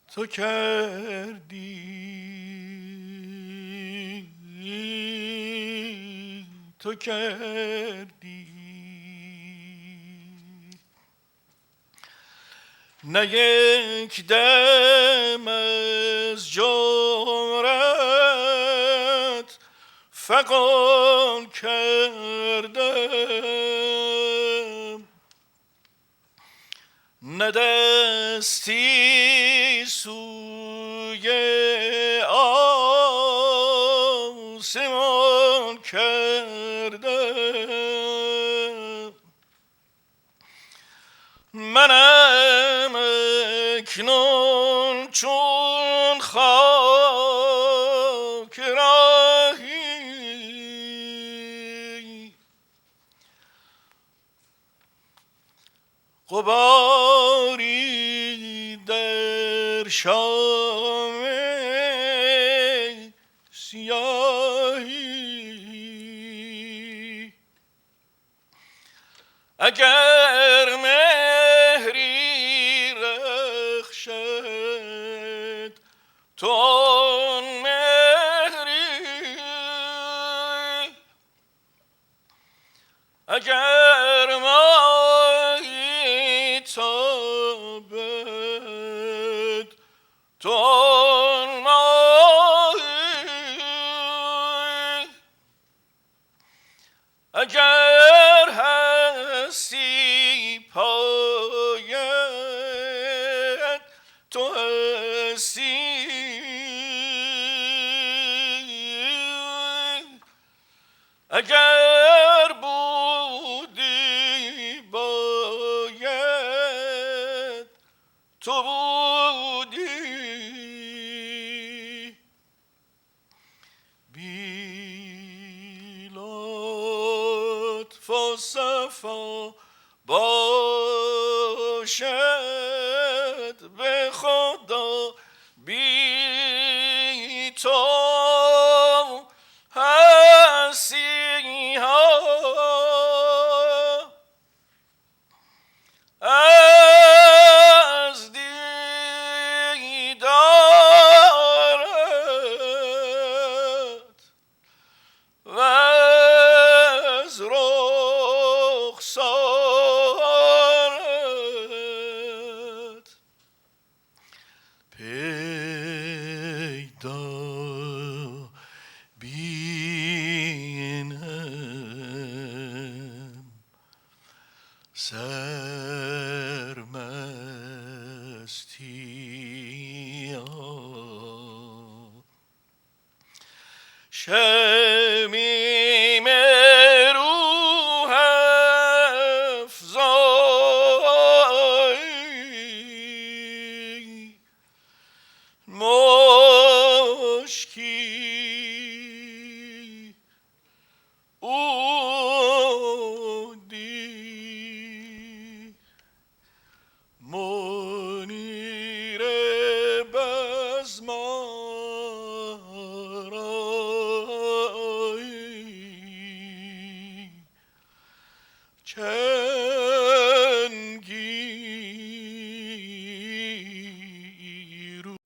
تو کردی نه یک دم از جمرت فغان کردم نه دستی سوی آسمان کردم منم اکنون چون خاک راهی غباری در شام سیاهی اگر مهری رخشد تو آن مهری اگر ماهی تابد تو آن ماهی اگر هستی پاید تو هستی اگر بودی باید تو بودی بی لطف و صفا باشد به خدا بی تو هستی ها از دیدارت و از رخسارت پیدا بینم سرمستی شمیم روح افزایی مشکی عودی منیر بزمارایی چنگی رودی